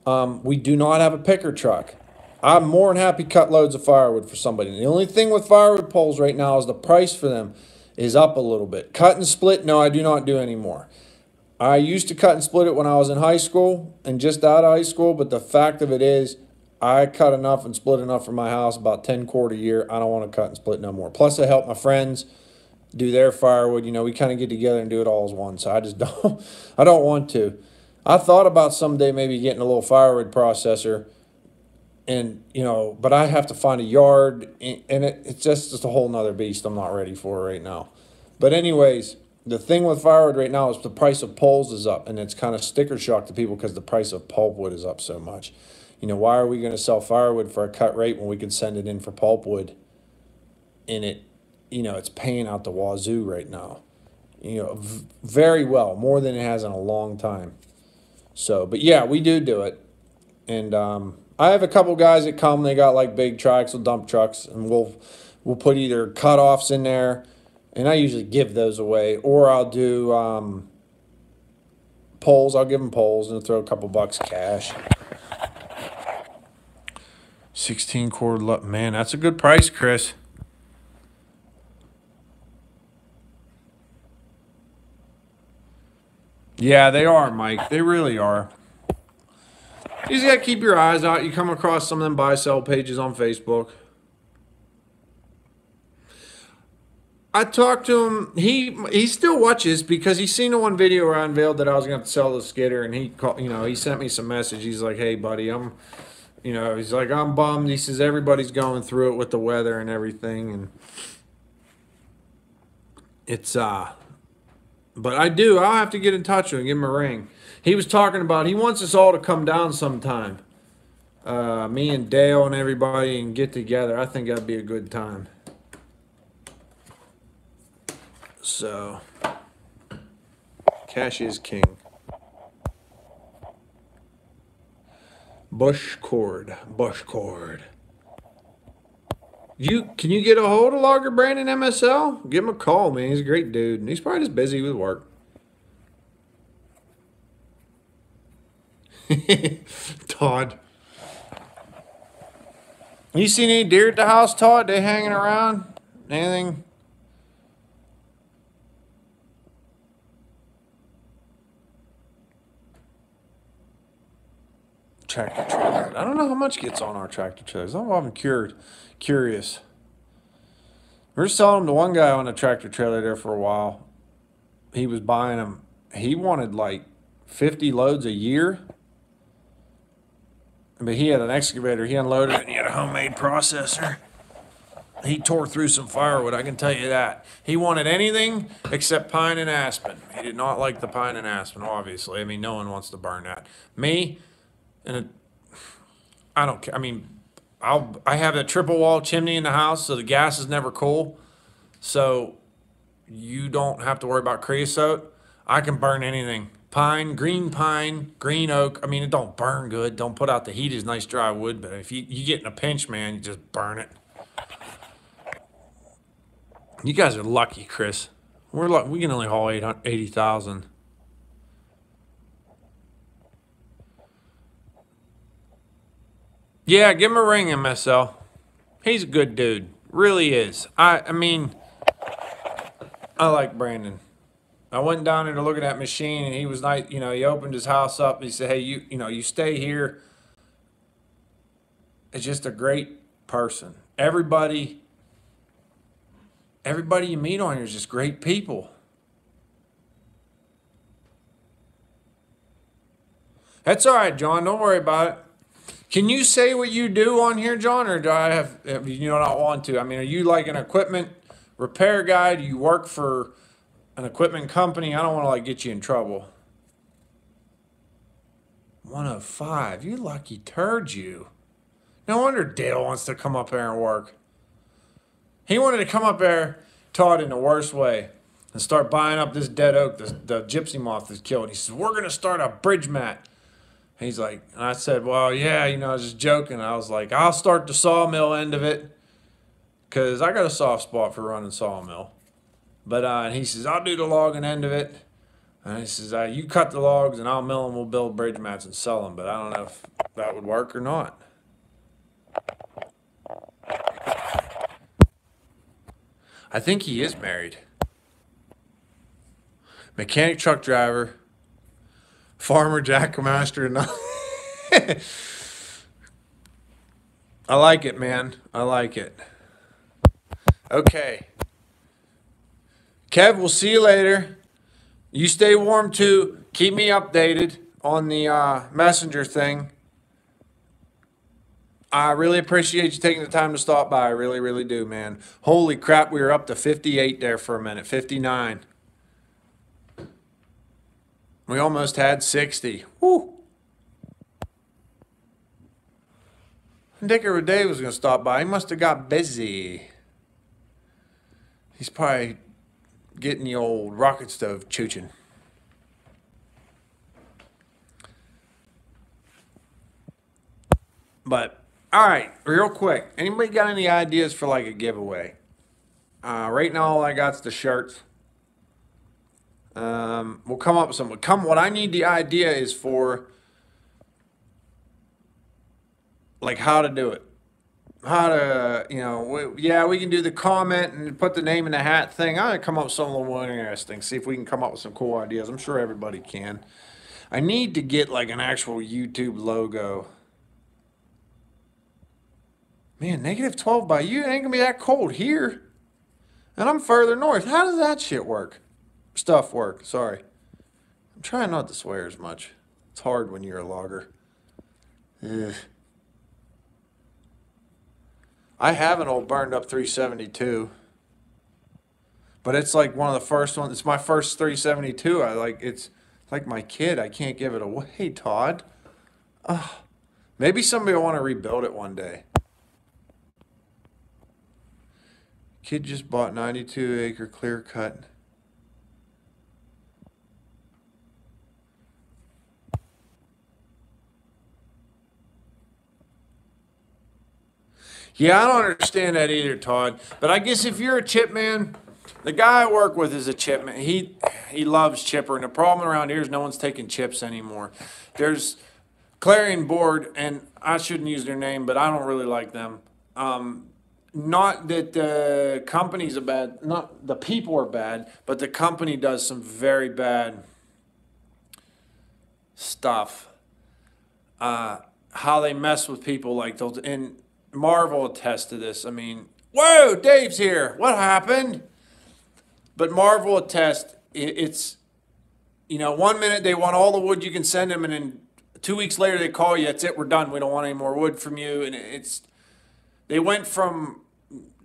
S2: We do not have a picker truck. I'm more than happy to cut loads of firewood for somebody. The only thing with firewood poles right now is the price for them is up a little bit. Cut and split, no, I do not do anymore. I used to cut and split it when I was in high school and just out of high school, but the fact of it is, I cut enough and split enough for my house, about 10 cord a year. I don't want to cut and split no more. Plus, I help my friends do their firewood. We kind of get together and do it all as one. So I just I don't want to. I thought about someday maybe getting a little firewood processor, and, but I have to find a yard, and it's just a whole nother beast I'm not ready for right now. But anyways, the thing with firewood right now is the price of poles is up, and it's kind of sticker shock to people because the price of pulpwood is up so much. Why are we going to sell firewood for a cut rate when we can send it in for pulpwood? And it's paying out the wazoo right now. Very well, more than it has in a long time. So, but yeah, we do it. And I have a couple guys that come, they got like big triaxle dump trucks, and we'll put either cutoffs in there, and I usually give those away, or I'll do poles. I'll give them poles and throw a couple bucks cash. 16 cord, man, that's a good price, Chris. Yeah, they are, Mike. They really are. You just got to keep your eyes out. You come across some of them buy-sell pages on Facebook. I talked to him. He still watches because he seen the one video where I unveiled that I was going to sell the skidder, and he called, he sent me some message. He's like, "Hey, buddy, he's like, I'm bummed." He says everybody's going through it with the weather and everything, and it's but I'll have to get in touch with him, give him a ring. He was talking about he wants us all to come down sometime. Me and Dale and everybody, and get together. I think that'd be a good time. So, cash is king. Bush cord. Can you get a hold of Logger Brandon MSL? Give him a call, man. He's a great dude, and he's probably just busy with work. Todd. You seen any deer at the house, Todd? They hanging around? Anything? tractor trailer. I don't know how much gets on our tractor trailers. I'm often curious. We were selling them to one guy on a tractor trailer there for a while. He was buying them. He wanted like 50 loads a year. But he had an excavator. He unloaded it and he had a homemade processor. He tore through some firewood, I can tell you that. He wanted anything except pine and aspen. He did not like the pine and aspen, obviously. I mean, no one wants to burn that. Me, I don't care. I mean, I have a triple wall chimney in the house, so the gas is never cool. So you don't have to worry about creosote. I can burn anything. Pine, green oak. I mean, it don't burn good. Don't put out the heat as nice dry wood, but if you get in a pinch, man, you just burn it. You guys are lucky, Chris. We're lucky. We can only haul 80,000. Yeah, give him a ring, MSL. He's a good dude. Really is. I mean, I like Brandon. I went down there to look at that machine, and he was nice. You know, he opened his house up. And he said, "Hey, you stay here." It's just a great person. Everybody you meet on here is just great people. That's all right, John. Don't worry about it. Can you say what you do on here, John, or do I have you not want to? I mean, are you like an equipment repair guy? Do you work for an equipment company? I don't want to like get you in trouble. 105. You lucky turd, you. No wonder Dale wants to come up there and work. He wanted to come up there, Todd, in the worst way, and start buying up this dead oak, the gypsy moth that's killed. He says, "We're going to start a bridge mat." He's like, and I said, "Well, yeah, I was just joking." I was like, "I'll start the sawmill end of it because I got a soft spot for running sawmill." But and he says, "I'll do the logging end of it." And he says, "You cut the logs and I'll mill them. We'll build bridge mats and sell them." But I don't know if that would work or not. I think he is married. Mechanic truck driver, farmer jackmaster, and I like it, man. I like it. Okay. Kev, we'll see you later. You stay warm too. Keep me updated on the messenger thing. I really appreciate you taking the time to stop by. I really, really do, man. Holy crap, we were up to 58 there for a minute, 59. We almost had 60. Woo! Dicker Dave was going to stop by. He must have got busy. He's probably getting the old rocket stove chooching. But, all right, real quick. Anybody got any ideas for like a giveaway? Right now, all I got's the shirts. We'll come up with some. What I need the idea is for, like, how to do it. How to, we can do the comment and put the name in the hat thing. I'm going to come up with something a little more interesting. See if we can come up with some cool ideas. I'm sure everybody can. I need to get, like, an actual YouTube logo. Man, -12 by you. It ain't going to be that cold here. And I'm further north. How does that shit work? Stuff work, sorry. I'm trying not to swear as much. It's hard when you're a logger. Ugh. I have an old burned up 372. But it's like one of the first ones. It's my first 372. It's like my kid. I can't give it away, Todd. Maybe somebody will want to rebuild it one day. Kid just bought 92-acre clear cut. Yeah, I don't understand that either, Todd. But I guess if you're a chip man, the guy I work with is a chip man. He loves chipper, and the problem around here is no one's taking chips anymore. There's Clarion Board, and I shouldn't use their name, but I don't really like them. Not that the companies are bad, not the people are bad, but the company does some very bad stuff. how they mess with people like those. And Marv will attest to this. I mean, whoa, Dave's here. What happened? But Marv will attest. It's, you know, 1 minute they want all the wood you can send them, and then 2 weeks later they call you. That's it. We're done. We don't want any more wood from you. And they went from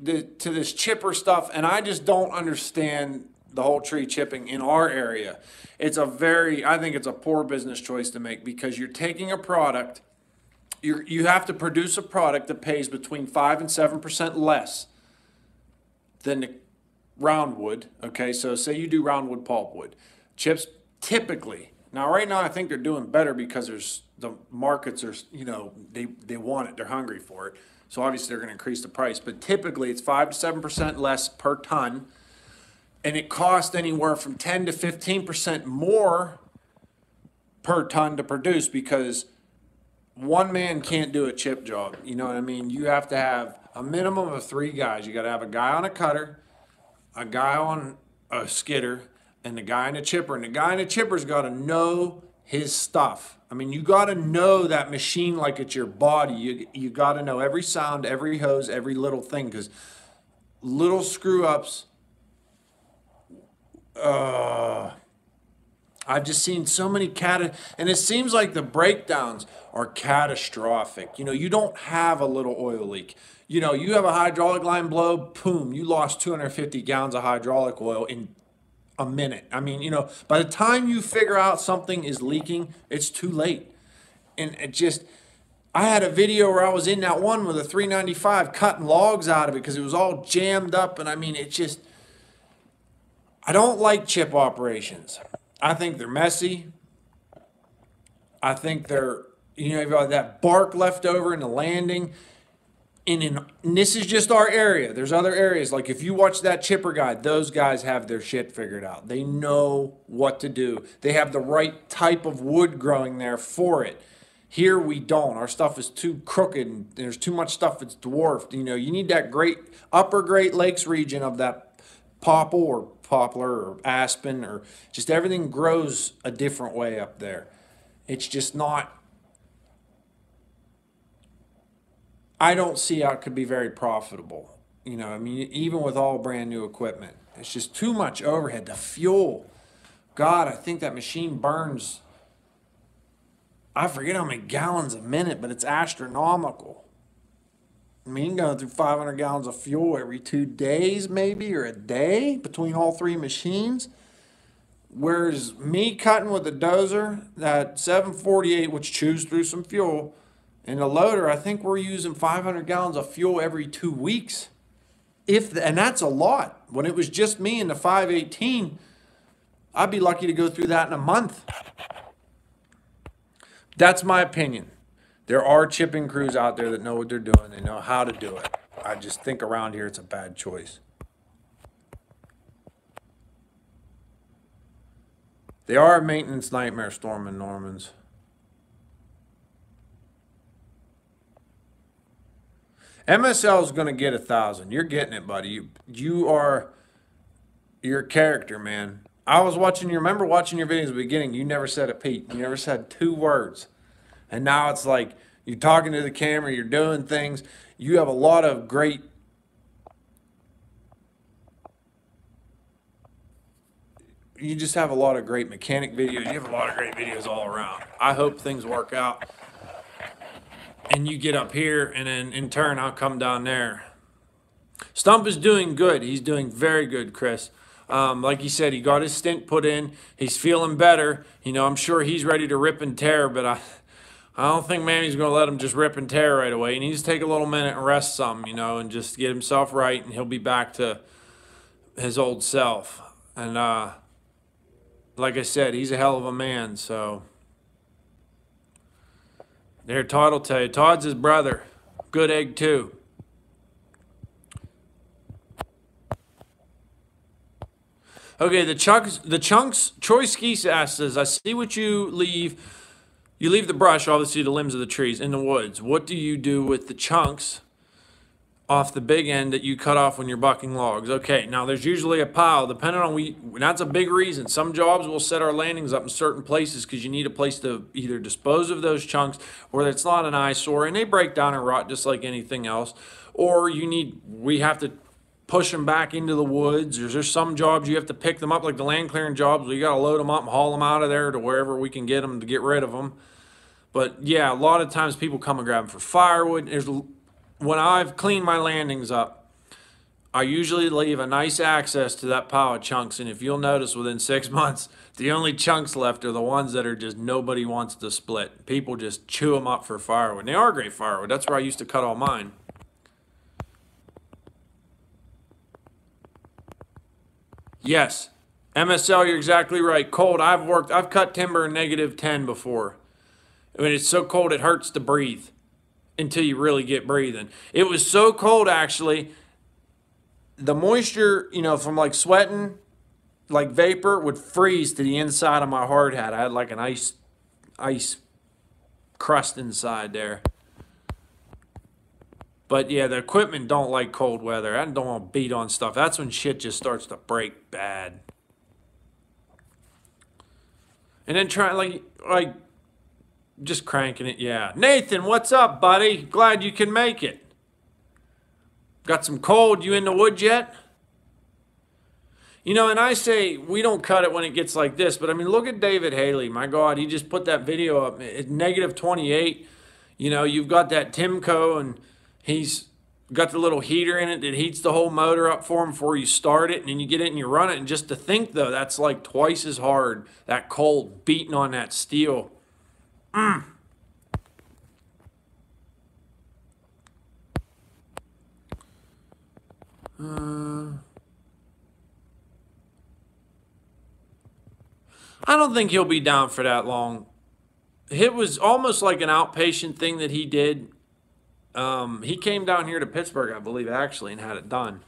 S2: to this chipper stuff, and I just don't understand the whole tree chipping in our area. I think it's a poor business choice to make, because you're taking a product, you have to produce a product that pays between 5 and 7% less than the roundwood. Okay, so say you do roundwood pulpwood. Chips typically, now right now I think they're doing better because the markets are, you know, they want it, they're hungry for it. So obviously they're going to increase the price, but typically it's 5 to 7% less per ton. And it costs anywhere from 10 to 15% more per ton to produce, because one man can't do a chip job. You know what I mean? You have to have a minimum of 3 guys. You got to have a guy on a cutter, a guy on a skidder, and the guy in a chipper. And the guy in a chipper's got to know his stuff. I mean, you got to know that machine like it's your body. You got to know every sound, every hose, every little thing, because little screw-ups. I've just seen so many and it seems like the breakdowns are catastrophic. You know, you don't have a little oil leak. You know, you have a hydraulic line blow, boom, you lost 250 gallons of hydraulic oil in a minute. I mean, you know, by the time you figure out something is leaking, it's too late. And I had a video where I was in that one with a 395 cutting logs out of it because it was all jammed up. And I mean, I don't like chip operations. I think they're messy. I think they're, you know, you've got that bark left over in the landing. And this is just our area. There's other areas. Like if you watch that chipper guide, those guys have their shit figured out. They know what to do. They have the right type of wood growing there for it. Here we don't. Our stuff is too crooked, and there's too much stuff that's dwarfed. You know, you need that upper Great Lakes region of that poplar or aspen, or just everything grows a different way up there. It's just not, I don't see how it could be very profitable. You know, I mean, even with all brand new equipment, it's just too much overhead. The fuel, God, I think that machine burns, I forget how many gallons a minute, but it's astronomical. I mean, going through 500 gallons of fuel every 2 days, maybe, or a day between all 3 machines. Whereas me cutting with the dozer, that 748, which chews through some fuel, and the loader, I think we're using 500 gallons of fuel every 2 weeks. And that's a lot. When it was just me in the 518, I'd be lucky to go through that in a month. That's my opinion. There are chipping crews out there that know what they're doing. They know how to do it. I just think around here it's a bad choice. They are a maintenance nightmare, Storm and Normans. MSL is going to get 1,000. You're getting it, buddy. You're a character, man. I was remember watching your videos at the beginning. You never said a peep. You never said 2 words. And now it's like you're talking to the camera, you're doing things. You have a lot of great, you just have a lot of great mechanic videos. You have a lot of great videos all around. I hope things work out and you get up here, and then in turn I'll come down there. Stump is doing good. He's doing very good, Chris. Like he said, he got his stint put in. He's feeling better. You know, I'm sure he's ready to rip and tear, but I don't think Mammy's going to let him just rip and tear right away. He needs to take a little minute and rest some, you know, and just get himself right, and he'll be back to his old self. And like I said, he's a hell of a man, so. There, Todd will tell you. Todd's his brother. Good egg, too. Okay, the chunks. Troy Skeese asks us, I see what you leave. You leave the brush, obviously the limbs of the trees, in the woods. What do you do with the chunks
S1: off the big end that you cut off when you're bucking logs. Okay, now there's usually a pile, depending on, that's a big reason. Some jobs will set our landings up in certain places because you need a place to either dispose of those chunks, or it's not an eyesore, and they break down and rot just like anything else. Or we have to push them back into the woods. There's some jobs you have to pick them up, like the land clearing jobs, where you got to load them up and haul them out of there to wherever we can get them to get rid of them. But yeah, a lot of times people come and grab them for firewood. When I've cleaned my landings up, I usually leave a nice access to that pile of chunks. And if you'll notice, within 6 months, the only chunks left are the ones that are just nobody wants to split. People just chew them up for firewood. And they are great firewood. That's where I used to cut all mine. Yes, MSL, you're exactly right. Cold. I've cut timber in -10 before. I mean, it's so cold it hurts to breathe until you really get breathing. It was so cold, actually, the moisture, from like sweating, like vapor, would freeze to the inside of my hard hat. I had like an ice crust inside there. But yeah, the equipment don't like cold weather. I don't want to beat on stuff. That's when shit just starts to break bad. And then like just cranking it, yeah. Nathan, what's up, buddy? Glad you can make it. Got some cold? You in the woods yet? And I say we don't cut it when it gets like this, but I mean, look at David Haley. My God, he just put that video up at -28. You've got that Timco, and he's got the little heater in it that heats the whole motor up for him before you start it, and then you get it and you run it. And just to think, though, that's like twice as hard, that cold beating on that steel. I don't think he'll be down for that long. It was almost like an outpatient thing that he did. He came down here to Pittsburgh, I believe, actually, and had it done.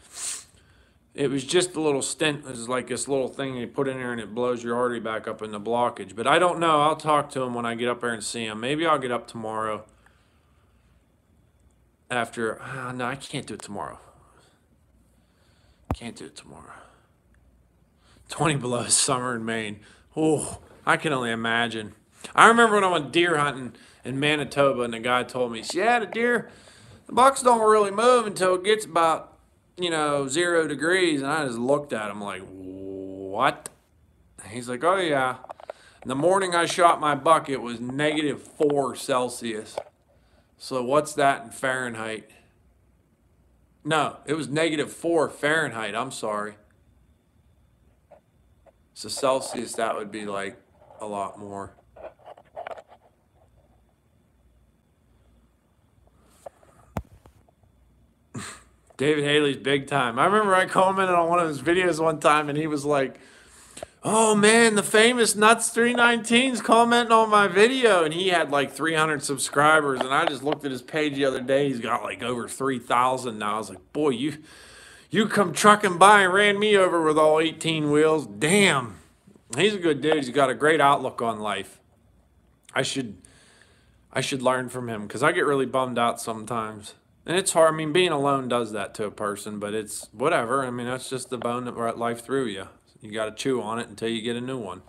S1: It was just a little stint. It was like this little thing you put in there and it blows your artery back up in the blockage. But I don't know. I'll talk to him when I get up there and see him. Maybe I'll get up tomorrow after. No, I can't do it tomorrow. Can't do it tomorrow. 20 below summer in Maine. Oh, I can only imagine. I remember when I went deer hunting in Manitoba, and the guy told me, yeah, the bucks don't really move until it gets about, 0 degrees. And I just looked at him like, what? He's like, oh, yeah. In the morning I shot my buck, it was -4 Celsius. So what's that in Fahrenheit? No, it was -4 Fahrenheit. I'm sorry. So Celsius, that would be like a lot more. David Haley's big time. I remember I commented on one of his videos one time, and he was like, oh man, the famous Nuts 319's commenting on my video. And he had like 300 subscribers. And I just looked at his page the other day. He's got like over 3,000 now. I was like, boy, you come trucking by and ran me over with all 18 wheels. Damn. He's a good dude. He's got a great outlook on life. I should learn from him, because I get really bummed out sometimes. And it's hard. I mean, being alone does that to a person, but it's whatever. I mean, that's just the bone that brought life through you. You got to chew on it until you get a new one.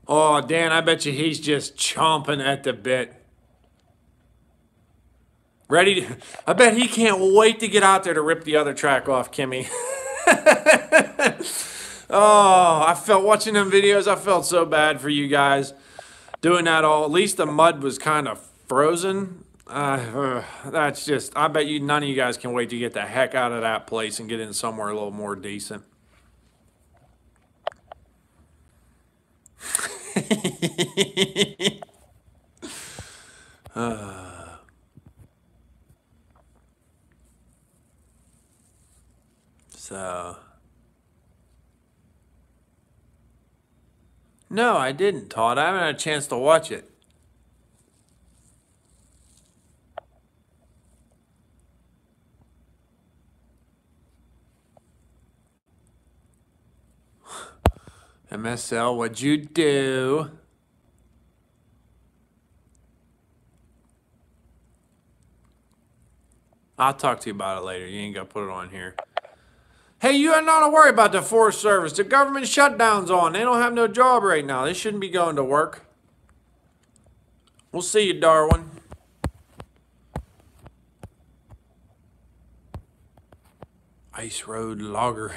S1: Oh, Dan, I bet you he's just chomping at the bit. I bet he can't wait to get out there to rip the other track off, Kimmy. Oh, I felt watching them videos, I felt so bad for you guys doing that all. At least the mud was kind of frozen. That's just, I bet none of you guys can wait to get the heck out of that place and get in somewhere a little more decent. So, no, I didn't, Todd. I haven't had a chance to watch it. MSL, what'd you do?
S2: I'll talk to you about it later. You ain't got to put it on here. Hey, you ain't not to worry about the Forest Service. The government shutdown's on. They don't have no job right now. They shouldn't be going to work. We'll see you, Darwin. Ice Road Logger.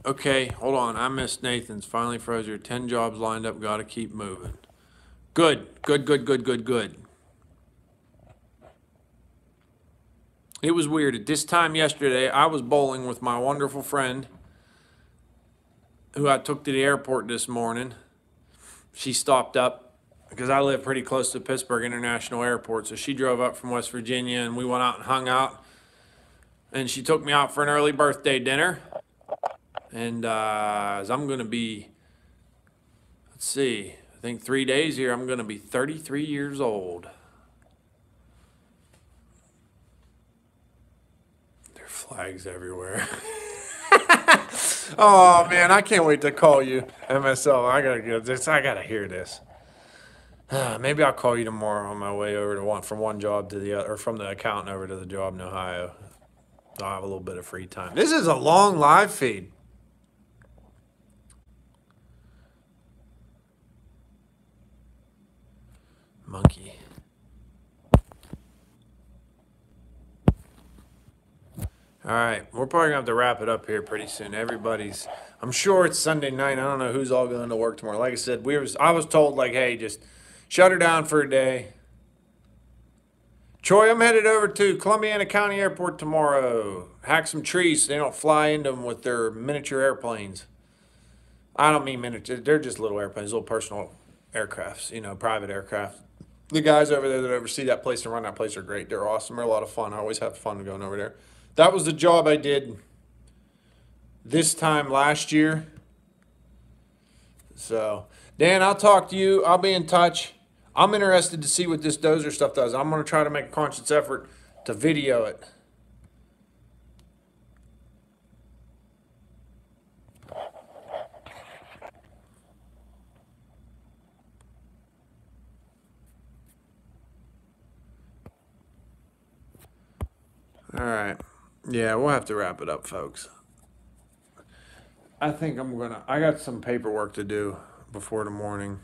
S2: Okay, hold on. I missed Nathan's. Finally froze here. 10 jobs lined up. Got to keep moving. Good. It was weird. At this time yesterday, I was bowling with my wonderful friend who I took to the airport this morning. She stopped up because I live pretty close to Pittsburgh International Airport. So she drove up from West Virginia and we went out and hung out. And she took me out for an early birthday dinner. And as I'm going to be, let's see, I think 3 days here, I'm going to be 33 years old. There are flags everywhere. Oh, man, I can't wait to call you, MSL. I got to get this. I got to hear this. Maybe I'll call you tomorrow on my way over to from one job to the other, or from the accountant over to the job in Ohio. I'll have a little bit of free time. This is a long live feed. Monkey. All right, we're probably gonna have to wrap it up here pretty soon. I'm sure it's Sunday night. I don't know who's all going to work tomorrow. Like I said, I was told, like, hey, just shut her down for a day. Troy, I'm headed over to Columbiana County Airport tomorrow. Hack some trees so they don't fly into them with their miniature airplanes. I don't mean miniature. They're just little airplanes, little personal aircrafts, private aircraft. The guys over there that oversee that place and run that place are great. They're awesome. They're a lot of fun. I always have fun going over there. That was the job I did this time last year. So, Dan, I'll talk to you. I'll be in touch. I'm interested to see what this dozer stuff does. I'm going to try to make a conscious effort to video it. All right. Yeah, we'll have to wrap it up, folks. I think I got some paperwork to do before the morning.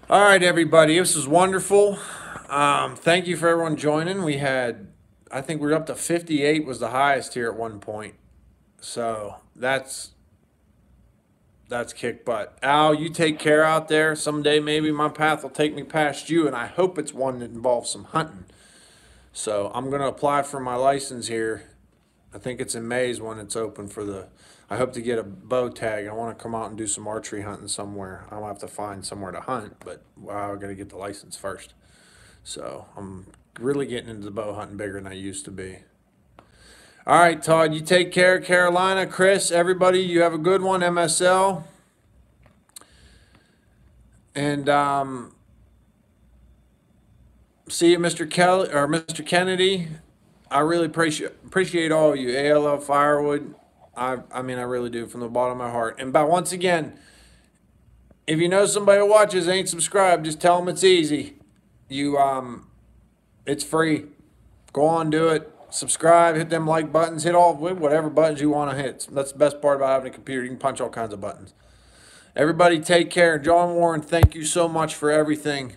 S2: All right, everybody. This was wonderful. Thank you for everyone joining. I think we're up to 58 was the highest here at one point. So that's kick butt. Al, you take care out there. Someday maybe my path will take me past you, and I hope it's one that involves some hunting. So I'm going to apply for my license here. I think it's in May when it's open I hope to get a bow tag. I want to come out and do some archery hunting somewhere. I'll have to find somewhere to hunt, but I've got to get the license first. So I'm really getting into the bow hunting bigger than I used to be. All right, Todd, you take care. Carolina, Chris, everybody, you have a good one, MSL. And see you, Mr. Kelly or Mr. Kennedy. I really appreciate all of you. ALL Firewood. I mean, I really do from the bottom of my heart. And once again, if you know somebody who watches ain't subscribed, just tell them it's easy. It's free. Go on, do it. Subscribe, hit them like buttons, hit whatever buttons you want to hit. That's the best part about having a computer. You can punch all kinds of buttons. Everybody take care. John Warren, thank you so much for everything.